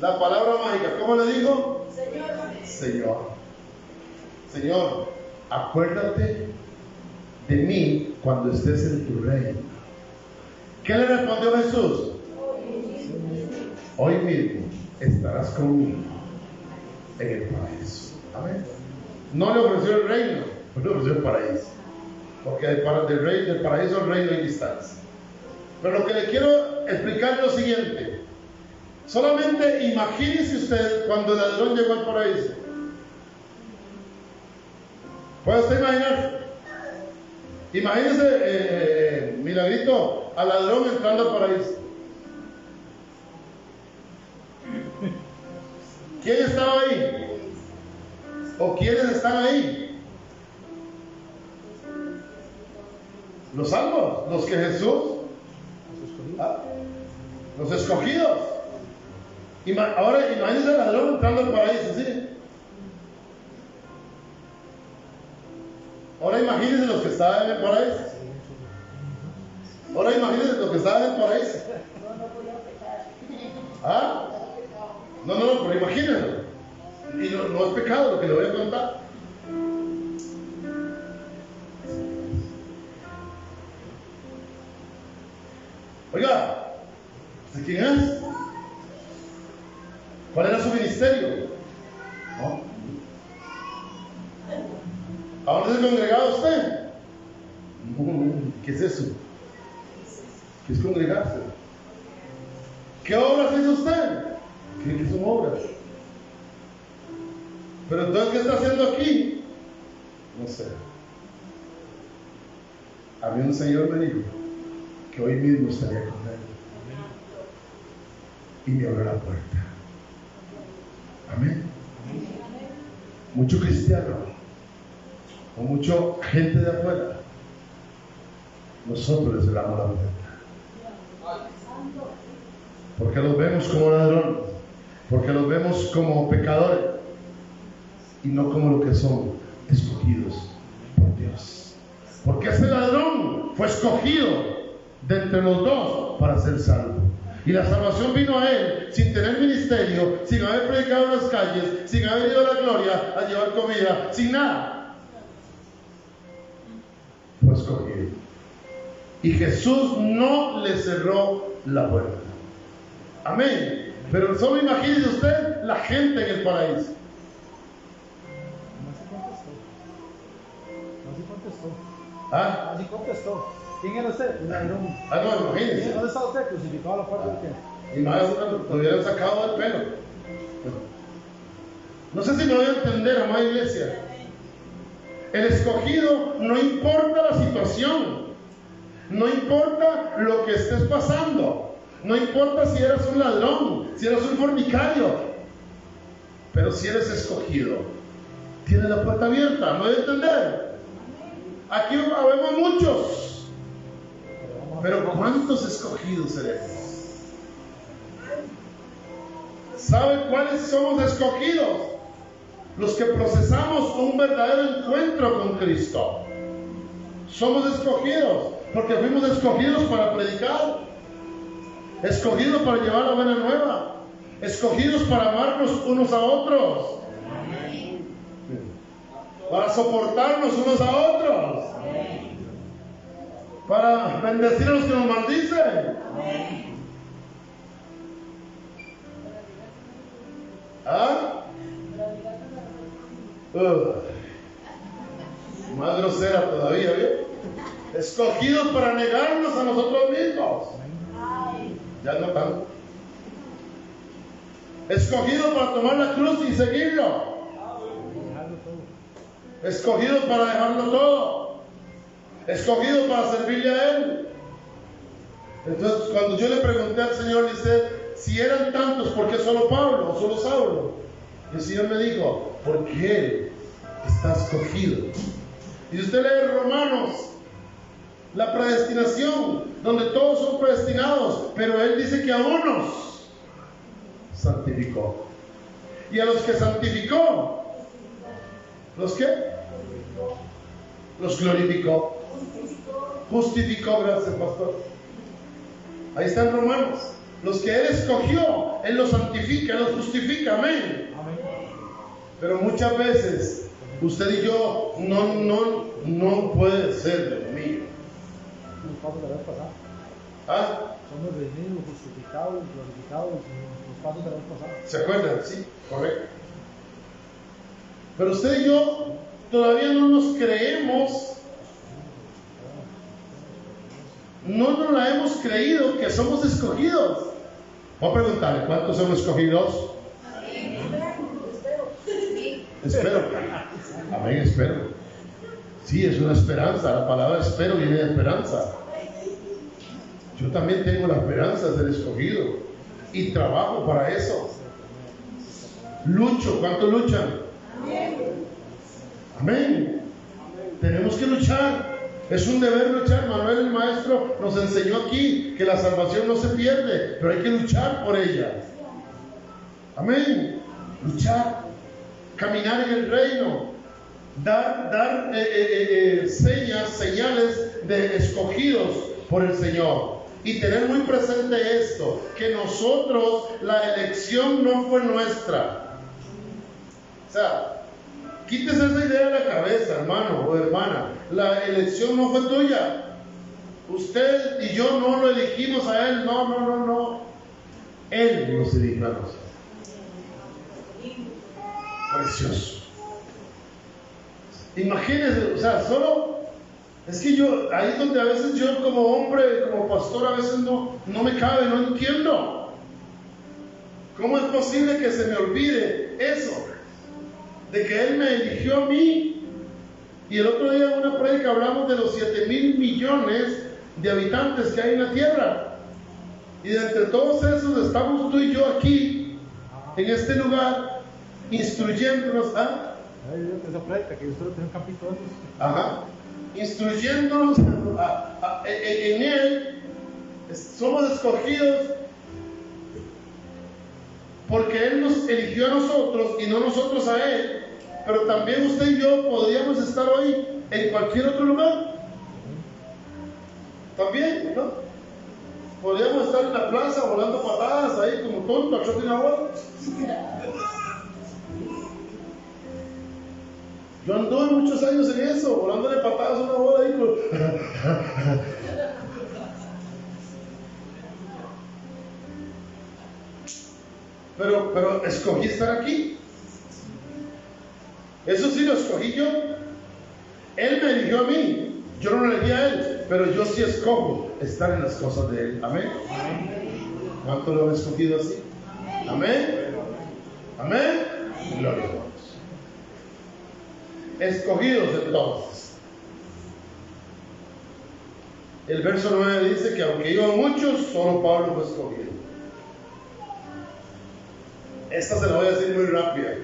la palabra mágica. ¿Cómo le dijo? Señor. Señor, acuérdate de mí cuando estés en tu reino. ¿Qué le respondió Jesús? Hoy mismo estarás conmigo en el paraíso. Amén. No le ofreció el reino, le ofreció el paraíso. Porque del paraíso al reino hay distancia. Pero lo que le quiero explicar es lo siguiente. siguiente. Solamente imagínese usted cuando el ladrón llegó al paraíso. ¿Puede usted imaginar? Imagínese, Milagrito, al ladrón entrando al paraíso. ¿Quién estaba ahí? ¿O quiénes están ahí? Los salvos, los que Jesús, los escogidos. Ahora imagínense al ladrón entrando al paraíso, ¿sí? Ahora imagínense los que estaban en el paraíso. Ahora imagínense los que estaban en el paraíso. ¿Ah? No, pero imagínenlo. Y no es pecado lo que le voy a contar. Oiga, ¿usted quién es? ¿Cuál era su ministerio? ¿No? ¿A dónde se congregaba usted? ¿Qué es eso? ¿Qué es congregarse? ¿Qué obras hizo usted? ¿Qué son obras? Pero entonces, ¿qué está haciendo aquí? No sé. A mí un señor me dijo que hoy mismo estaría con él. Y me abrió la puerta. Amén. Mucho cristiano, o mucha gente de afuera, nosotros les cerramos la puerta. Porque los vemos como ladrones, porque los vemos como pecadores y no como lo que son, escogidos por Dios. Porque ese ladrón fue escogido de entre los dos para ser salvo. Y la salvación vino a él sin tener ministerio, sin haber predicado en las calles, sin haber ido a la gloria a llevar comida, sin nada. Fue escogido. Y Jesús no le cerró la puerta. Amén. Pero solo imagínese usted la gente en el paraíso.
Así contestó. ¿Quién era usted? Un ladrón.
No, imagínese.
¿Dónde está usted? Crucificado a la parte del que.
Y más lo hubieran sacado del pelo. No sé si me voy a entender, amada iglesia. El escogido no importa la situación, no importa lo que estés pasando, no importa si eres un ladrón, si eres un fornicario, pero si eres escogido, tienes la puerta abierta. ¿Me voy a entender? Aquí habemos muchos, pero ¿cuántos escogidos seremos? ¿Sabe cuáles somos escogidos? Los que procesamos un verdadero encuentro con Cristo. Somos escogidos porque fuimos escogidos para predicar, escogidos para llevar la buena nueva, escogidos para amarnos unos a otros, para soportarnos unos a otros, para bendecir a los que nos maldicen. ¿Ah? Más grosera todavía, ¿bien? Escogidos para negarnos a nosotros mismos. Ya no tanto. Escogidos para tomar la cruz y seguirlo. Escogidos para dejarlo todo. Escogidos para servirle a Él. Entonces, cuando yo le pregunté al Señor, dice, si eran tantos, ¿por qué solo Pablo o solo Saulo? Y el Señor me dijo, porque Él está escogido. Y si usted lee Romanos, la predestinación, donde todos son predestinados, pero Él dice que a unos santificó. Y a los que santificó, ¿los qué? Los glorificó. Justificó, gracias, pastor. Ahí está en Romanos. Los que Él escogió, Él los santifica, Él los justifica. Amén. Pero muchas veces usted y yo no puede ser de mío.
Los pasos de la vez pasada.
¿Ah?
Somos redimidos, justificados, glorificados. Los pasos de la vez pasada.
¿Se acuerdan? Sí, correcto. Pero usted y yo todavía no nos creemos, no nos la hemos creído que somos escogidos. Voy a preguntarle, ¿cuántos son escogidos? Espero. Amén, espero. Sí, es una esperanza. La palabra espero viene de esperanza. Yo también tengo la esperanza de ser escogido y trabajo para eso. Lucho. ¿Cuántos luchan? Amén. Tenemos que luchar. Es un deber luchar. Manuel, el maestro, nos enseñó aquí que la salvación no se pierde, pero hay que luchar por ella. Amén. Luchar. Caminar en el reino. Dar señales de escogidos por el Señor. Y tener muy presente esto, que nosotros, la elección no fue nuestra. O sea, quítese esa idea de la cabeza, hermano o hermana. La elección no fue tuya. Usted y yo no lo elegimos a Él. No. Él nos eligió a nosotros. Precioso. Imagínense, o sea, solo es que yo, ahí es donde a veces yo como hombre, como pastor, a veces no me cabe, no entiendo. ¿Cómo es posible que se me olvide eso? De que Él me eligió a mí. Y el otro día en una prédica hablamos de los 7,000 millones de habitantes que hay en la tierra. Y de entre todos esos estamos tú y yo aquí, en este lugar, instruyéndonos
esa prédica que usted tiene un campito antes.
Ajá. Instruyéndonos en Él. Somos escogidos porque Él nos eligió a nosotros y no nosotros a Él. Pero también usted y yo podríamos estar hoy en cualquier otro lugar. También, ¿no? Podríamos estar en la plaza volando patadas ahí como tonto, atrás de una bola. Yo anduve muchos años en eso, volándole patadas a una bola ahí con... Pero escogí estar aquí. Eso sí lo escogí yo. Él me eligió a mí. Yo no lo elegí a Él, pero yo sí escojo estar en las cosas de Él. Amén. ¿Cuánto lo han escogido así? Amén. Amén. Gloria a Dios. Escogidos entonces. El verso 9 dice que aunque iban muchos, solo Pablo fue escogido. Esta se la voy a decir muy rápida.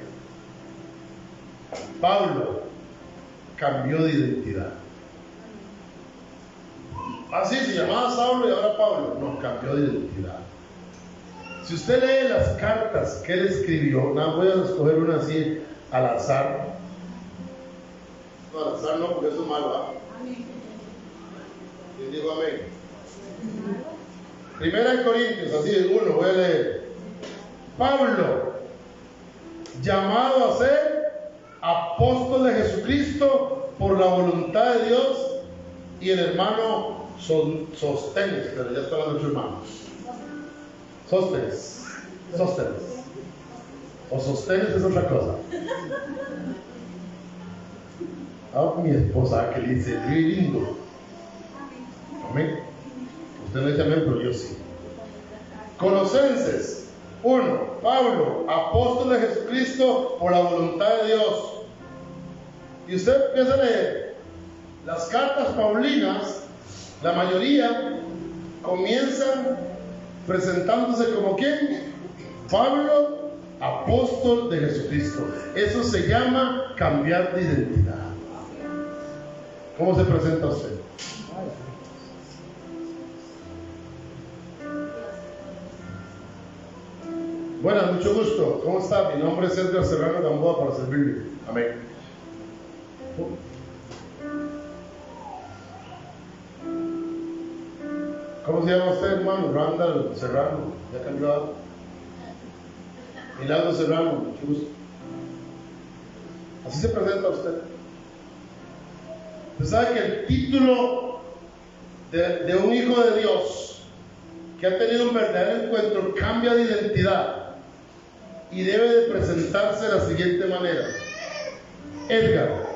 Pablo cambió de identidad. Así se llamaba Saulo y ahora Pablo. No, cambió de identidad. Si usted lee las cartas que él escribió, voy a escoger una así al azar. No, al azar no, porque eso es malo, ¿ah? ¿Quién dijo amén? Primera de Corintios, así de uno, voy a leer. Pablo, llamado a ser apóstol de Jesucristo por la voluntad de Dios, y el hermano Sóstenes, pero ya está hablando de su hermano. Sóstenes. O Sóstenes es otra cosa. Mi esposa que le dice, muy lindo. Amén. Usted no dice amén, pero yo sí. Colosenses 1. Pablo, apóstol de Jesucristo por la voluntad de Dios. Y usted empieza a leer las cartas paulinas, la mayoría comienzan presentándose como ¿quién? Pablo, apóstol de Jesucristo. Eso se llama cambiar de identidad. ¿Cómo se presenta usted? Bueno, mucho gusto. ¿Cómo está? Mi nombre es Edgar Serrano Gamboa para servirle. Amén. ¿Cómo se llama usted, hermano? Randall Serrano. ¿Ya cambió algo? Milagro Serrano, mucho gusto. Así se presenta usted. Usted sabe que el título de un hijo de Dios que ha tenido un verdadero encuentro cambia de identidad y debe de presentarse de la siguiente manera: Edgar,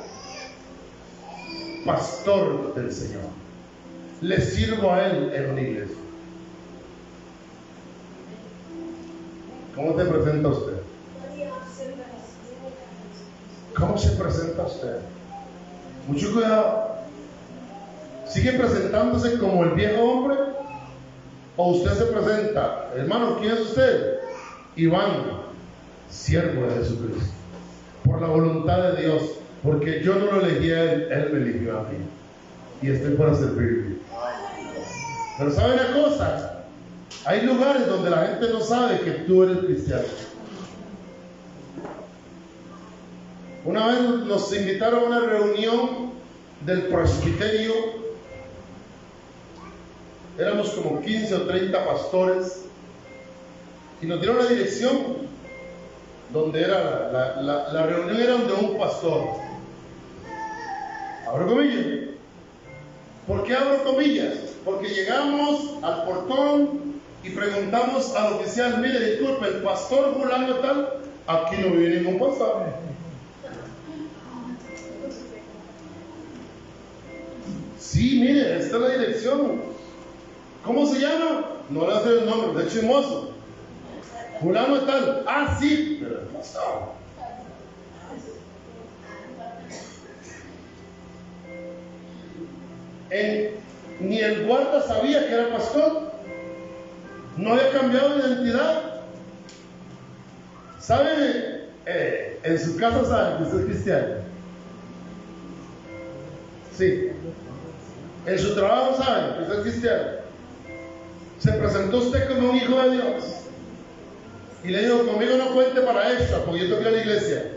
pastor del Señor, le sirvo a Él en una iglesia. ¿Cómo se presenta usted? ¿Cómo se presenta usted? Mucho cuidado. ¿Sigue presentándose como el viejo hombre? ¿O usted se presenta, hermano, ¿quién es usted? Iván, siervo de Jesucristo, por la voluntad de Dios, porque yo no lo elegí a él, él me eligió a mí, y estoy para servirle. Pero ¿sabe una cosa? Hay lugares donde la gente no sabe que tú eres cristiano. Una vez nos invitaron a una reunión del presbiterio. Éramos como 15 o 30 pastores y nos dieron la dirección donde era la reunión era donde un pastor. Abro comillas. ¿Por qué abro comillas? Porque llegamos al portón y preguntamos al oficial: mire, disculpe, el pastor fulano tal, aquí no vive ningún pastor. Sí, mire, esta es la dirección. ¿Cómo se llama? No le hace el nombre, de chismoso. Fulano tal. Ah, sí, pero el pastor. Ni el guarda sabía que era pastor. No había cambiado de identidad. ¿Sabe? En su casa saben que usted es cristiano. Sí. En su trabajo saben que usted es cristiano. Se presentó usted como un hijo de Dios y le dijo: conmigo no cuente para esto, porque yo toqué a la iglesia.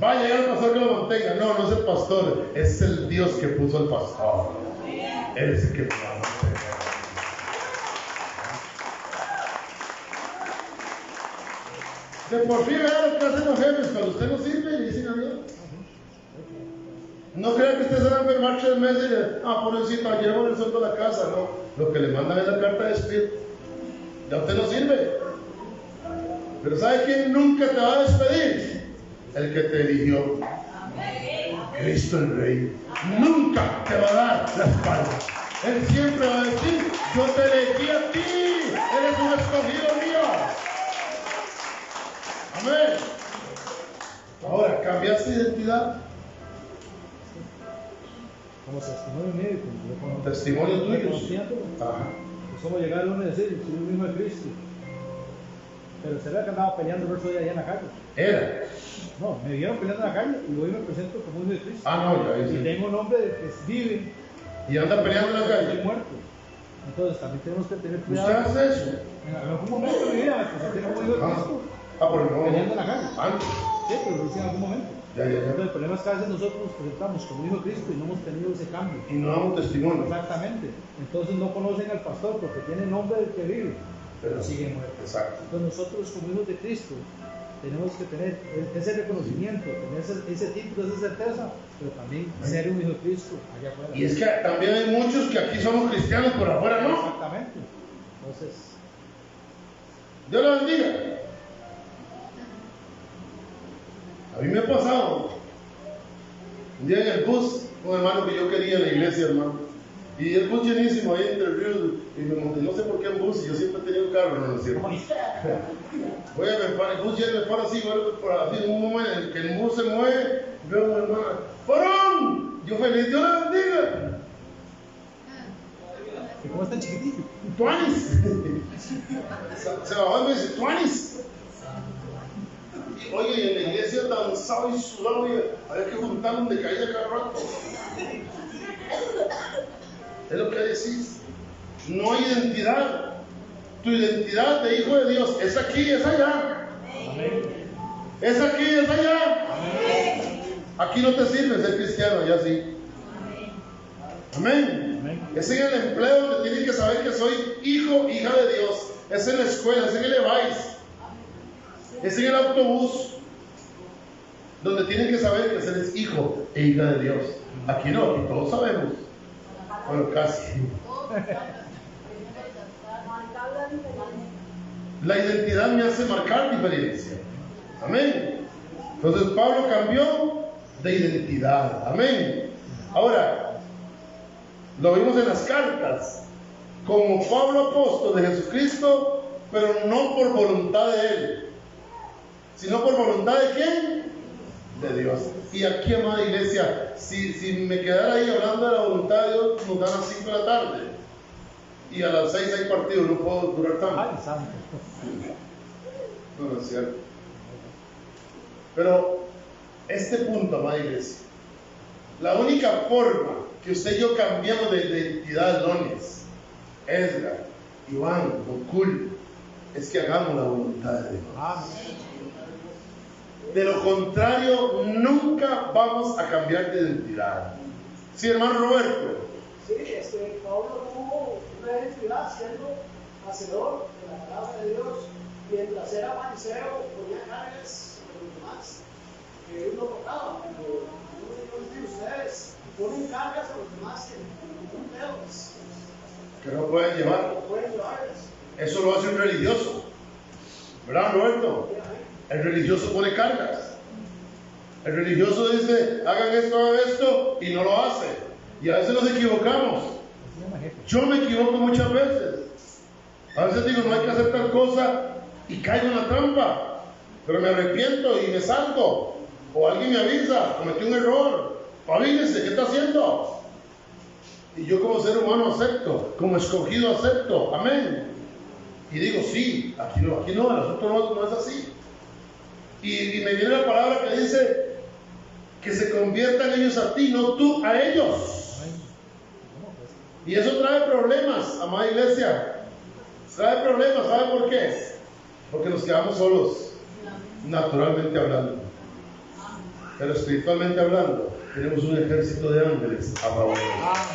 Va a llegar el pastor que lo mantenga. No, no es el pastor, es el Dios que puso al pastor. Él es el que lo va a mantener. De por fin vean lo que hacen los jefes cuando usted no sirve y le dicen adiós. No crea que usted se va a enfermar 3 meses y le pobrecito, llevo el sueldo a la casa. No, lo que le mandan es la carta de despido. Ya usted no sirve. Pero ¿sabe quién nunca te va a despedir? El que te eligió. Cristo el Rey. Nunca te va a dar la espalda. Él siempre va a decir: yo te elegí a ti, eres un escogido mío. Amén. Ahora, ¿cambiaste identidad?
Como testimonio médico.
Testimonio tuyo.
Ajá. Es como llegar a uno y decir: soy un hijo de Cristo. Pero se ve que andaba peleando el otro día allá en la calle.
Era.
No, me vieron peleando en la calle y hoy me presento como un hijo de Cristo.
Ah, no, ya
y
dice.
tengo nombre de que vive.
Y anda peleando en la
Estoy
calle.
muerto. Entonces también tenemos que tener cuidado.
¿Usted hace eso?
En algún momento de mi vida me presenté como hijo de Cristo.
Pero no.
Peleando en la calle.
Antes.
Sí, pero lo hice en algún momento.
Ya.
Entonces, el problema es que a veces nosotros nos presentamos como hijo de Cristo y no hemos tenido ese cambio.
Y no damos testimonio.
Exactamente. Entonces no conocen al pastor porque tiene nombre del que vive, pero sigue muerto.
Exacto.
Entonces nosotros como hijos de Cristo tenemos que tener ese reconocimiento, tener ese título, esa certeza, pero también ser un hijo de Cristo allá afuera.
Y es que también hay muchos que aquí somos cristianos, por afuera no.
Exactamente. Entonces,
Dios le bendiga. A mí me ha pasado un día en el bus, un hermano que yo quería en la iglesia, hermano, y el bus llenísimo ahí en el río, y me monté, no sé por qué en bus, y yo siempre he tenido un carro, no es cierto. Voy a ver, el bus lleno, me paro así, por así, en un momento en el que el bus se mueve, veo a mi hermana: ¡Farón! Yo feliz, Dios le bendiga.
¿y cómo es tan chiquitito?
¡Tuanis! Se bajó y me dice: ¡Tuanis! Oye, y en la iglesia danzado y sudado, y había que juntar donde caía cada rato. Es lo que decís. No hay identidad. Tu identidad de hijo de Dios es aquí, es allá.
Amén.
Es aquí, es allá. Aquí no te sirve ser cristiano, allá sí. Amén.
Amén.
Es en el empleo donde tienes que saber que soy hijo, hija de Dios. Es en la escuela, es en el EVAIS. Es en el autobús donde tienen que saber que eres hijo e hija de Dios. Aquí no, aquí todos sabemos. Bueno, casi. La identidad me hace marcar diferencia. Amén. Entonces Pablo cambió de identidad. Amén. Ahora, lo vimos en las cartas. Como Pablo apóstol de Jesucristo, pero no por voluntad de Él, sino por voluntad de ¿quién? De Dios. Y aquí, amada iglesia, si me quedara ahí hablando de la voluntad de Dios, nos dan a las 5 de la tarde. Y a las 6 hay partido, no puedo durar tanto.
Ay, santo.
No es cierto. Pero este punto, amada iglesia, la única forma que usted y yo cambiamos de identidad, Lones, Edgar, Iván, Ocul, es que hagamos la voluntad de Dios. De lo contrario, nunca vamos a cambiar de identidad. Sí, hermano Roberto.
Sí, Pablo tuvo una identidad siendo hacedor de la palabra de Dios, mientras era fariseo, ponía cargas sobre los demás que él no tocaba. Pero ustedes ponen cargas a los demás que no dedos,
Que no pueden llevar.
no pueden llevarlas.
Eso lo hace un religioso. ¿Verdad, Roberto? El religioso pone cargas. El religioso dice, hagan esto, y no lo hace. Y a veces nos equivocamos. Yo me equivoco muchas veces. A veces digo, no hay que hacer tal cosa y caigo en la trampa. Pero me arrepiento y me salgo. O alguien me avisa, cometí un error. Pavílese, ¿qué está haciendo? Y yo como ser humano acepto, como escogido acepto. Amén. Y digo, sí, aquí no, el asunto no es así. Y me viene la palabra que dice que se conviertan ellos a ti, no tú a ellos. Y eso trae problemas, amada iglesia. Trae problemas, ¿sabe por qué? Porque nos quedamos solos, naturalmente hablando. Pero espiritualmente hablando, tenemos un ejército de ángeles a favor de nosotros.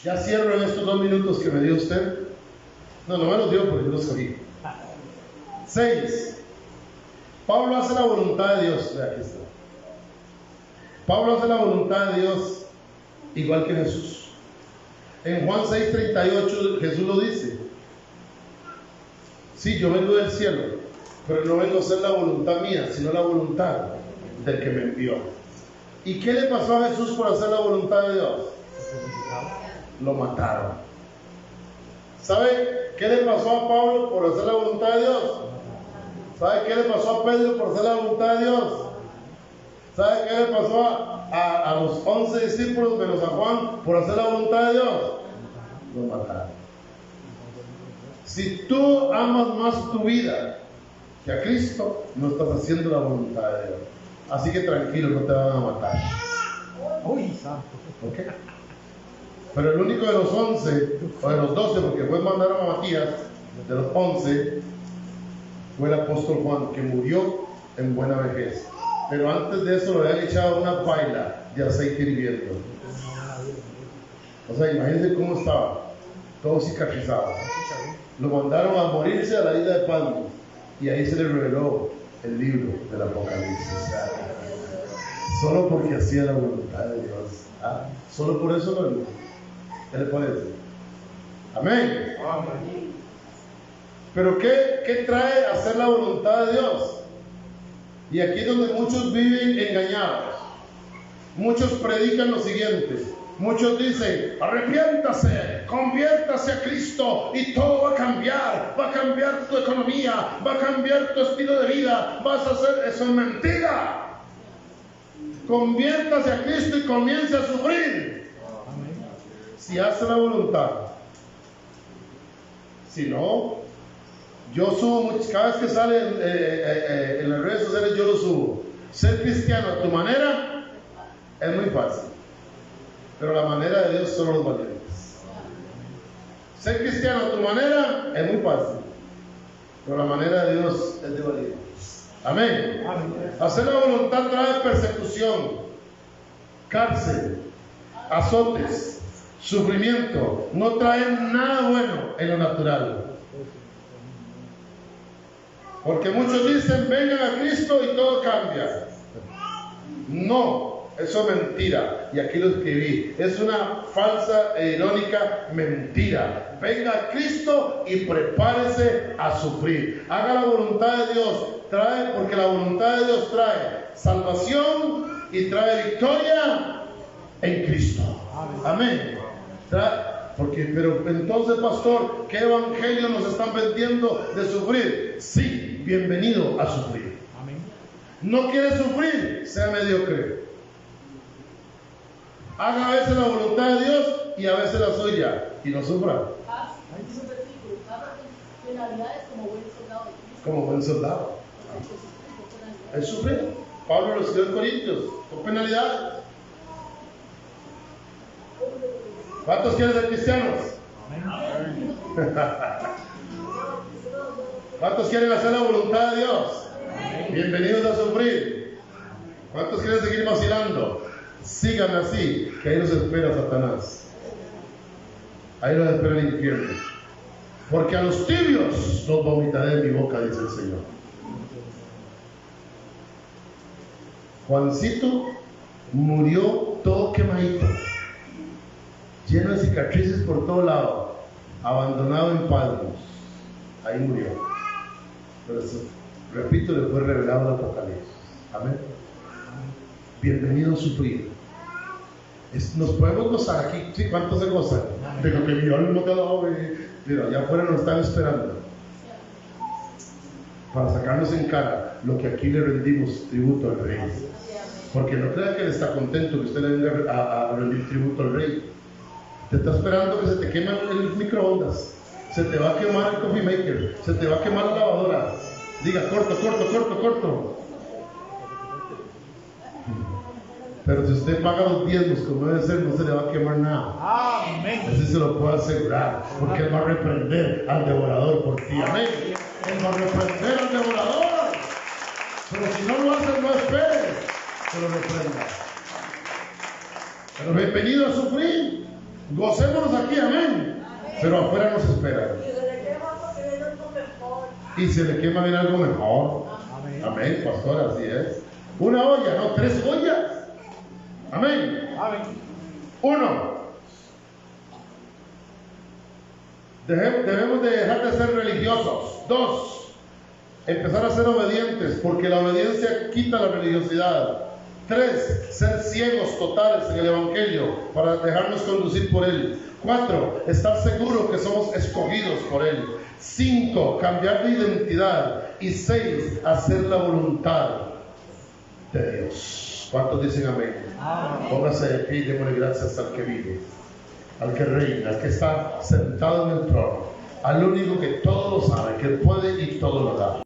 Ya cierro en estos 2 minutos que me dio usted. No me los dio porque yo los cogí. 6. Pablo hace la voluntad de Dios. Aquí está. Pablo hace la voluntad de Dios igual que Jesús. En Juan 6:38 Jesús lo dice. Sí, yo vengo del cielo, pero no vengo a hacer la voluntad mía, sino la voluntad del que me envió. ¿Y qué le pasó a Jesús por hacer la voluntad de Dios? Lo mataron. ¿Sabe qué le pasó a Pablo por hacer la voluntad de Dios? ¿Sabe qué le pasó a Pedro por hacer la voluntad de Dios? ¿Sabe qué le pasó a los 11 discípulos menos a Juan por hacer la voluntad de Dios? Lo mataron. Si tú amas más tu vida que a Cristo, no estás haciendo la voluntad de Dios. Así que tranquilo, no te van a matar.
Uy, santo.
¿Ok? Pero el único de los 11, o de los 12, porque después mandaron a Matías, de los 11, fue el apóstol Juan, que murió en buena vejez. Pero antes de eso le habían echado una paila de aceite hirviendo. O sea, imagínense cómo estaba, todo cicatrizado. Lo mandaron a morirse a la isla de Patmos, y ahí se le reveló el libro del Apocalipsis. Solo porque hacía la voluntad de Dios. Solo por eso lo dijo. ¿Qué le parece? Amén. Pero ¿qué trae hacer la voluntad de Dios? Y aquí es donde muchos viven engañados. Muchos predican lo siguiente. Muchos dicen, arrepiéntase, conviértase a Cristo y todo va a cambiar. Va a cambiar tu economía, va a cambiar tu estilo de vida. Vas a hacer, eso es mentira. Conviértase a Cristo y comience a sufrir. Si hace la voluntad. Si no, yo subo, cada vez que sale en las redes sociales yo lo subo. Ser cristiano a tu manera es muy fácil, pero la manera de Dios son los valientes. Ser cristiano a tu manera es muy fácil, pero la manera de Dios es de valientes. Amén. Hacer la voluntad trae persecución, cárcel, azotes, sufrimiento. No trae nada bueno en lo natural. Porque muchos dicen, vengan a Cristo y todo cambia. No, eso es mentira. Y aquí lo escribí. Es una falsa e irónica mentira. Venga a Cristo y prepárese a sufrir. Haga la voluntad de Dios. Porque la voluntad de Dios trae salvación y trae victoria en Cristo. Amén. Pero entonces, pastor, ¿qué evangelio nos están vendiendo de sufrir? Sí, bienvenido a sufrir.
Amén.
¿No quiere sufrir? Sea mediocre. Haga a veces la voluntad de Dios y a veces la suya y no sufra.
Dice un versículo, cada penalidad es como buen soldado de Cristo.
Como buen soldado. Es sufrir. Pablo lo escribió en Corintios, con penalidades. ¿Cuántos quieren ser cristianos? ¿Cuántos quieren hacer la voluntad de Dios? Bienvenidos a sufrir. ¿Cuántos quieren seguir vacilando? Sigan así, que ahí los espera Satanás. Ahí los espera el infierno. Porque a los tibios los vomitaré de mi boca, dice el Señor. Juancito murió todo quemadito, lleno de cicatrices por todo lado, abandonado en Patmos. Ahí murió. Pero eso, repito, le fue revelado el Apocalipsis. Amén. Bienvenido a sufrir. Nos podemos gozar aquí. ¿Sí? ¿Cuántos se gozan? De lo que Dios nos ha dado. Mira, allá afuera nos están esperando para sacarnos en cara lo que aquí le rendimos tributo al Rey. Porque no crea que Él está contento que usted le venga a rendir tributo al Rey. Te está esperando que se te queme el microondas, se te va a quemar el coffee maker, se te va a quemar la lavadora. Diga, corto. Pero si usted paga los diezmos como debe ser, no se le va a quemar nada.
Amén.
Así se lo puedo asegurar, porque Él va a reprender al devorador por ti. Amén. Él va a reprender al devorador. Pero si no lo hace, no esperes que lo reprenda. Pero bienvenido a sufrir. Gocémonos aquí, amén. Pero afuera nos espera. Y se le quema bien algo mejor. Amén, pastor, así es. Una olla, no 3 ollas. Amén.
Amén.
1. Debemos de dejar de ser religiosos. 2. Empezar a ser obedientes, porque la obediencia quita la religiosidad. 3. Ser ciegos totales en el Evangelio para dejarnos conducir por Él. 4. Estar seguros que somos escogidos por Él. 5. Cambiar de identidad. Y 6. Hacer la voluntad de Dios. ¿Cuántos dicen amén? Póngase de pie y démosle gracias al que vive, al que reina, al que está sentado en el trono, al único que todo lo sabe, que puede y todo lo da.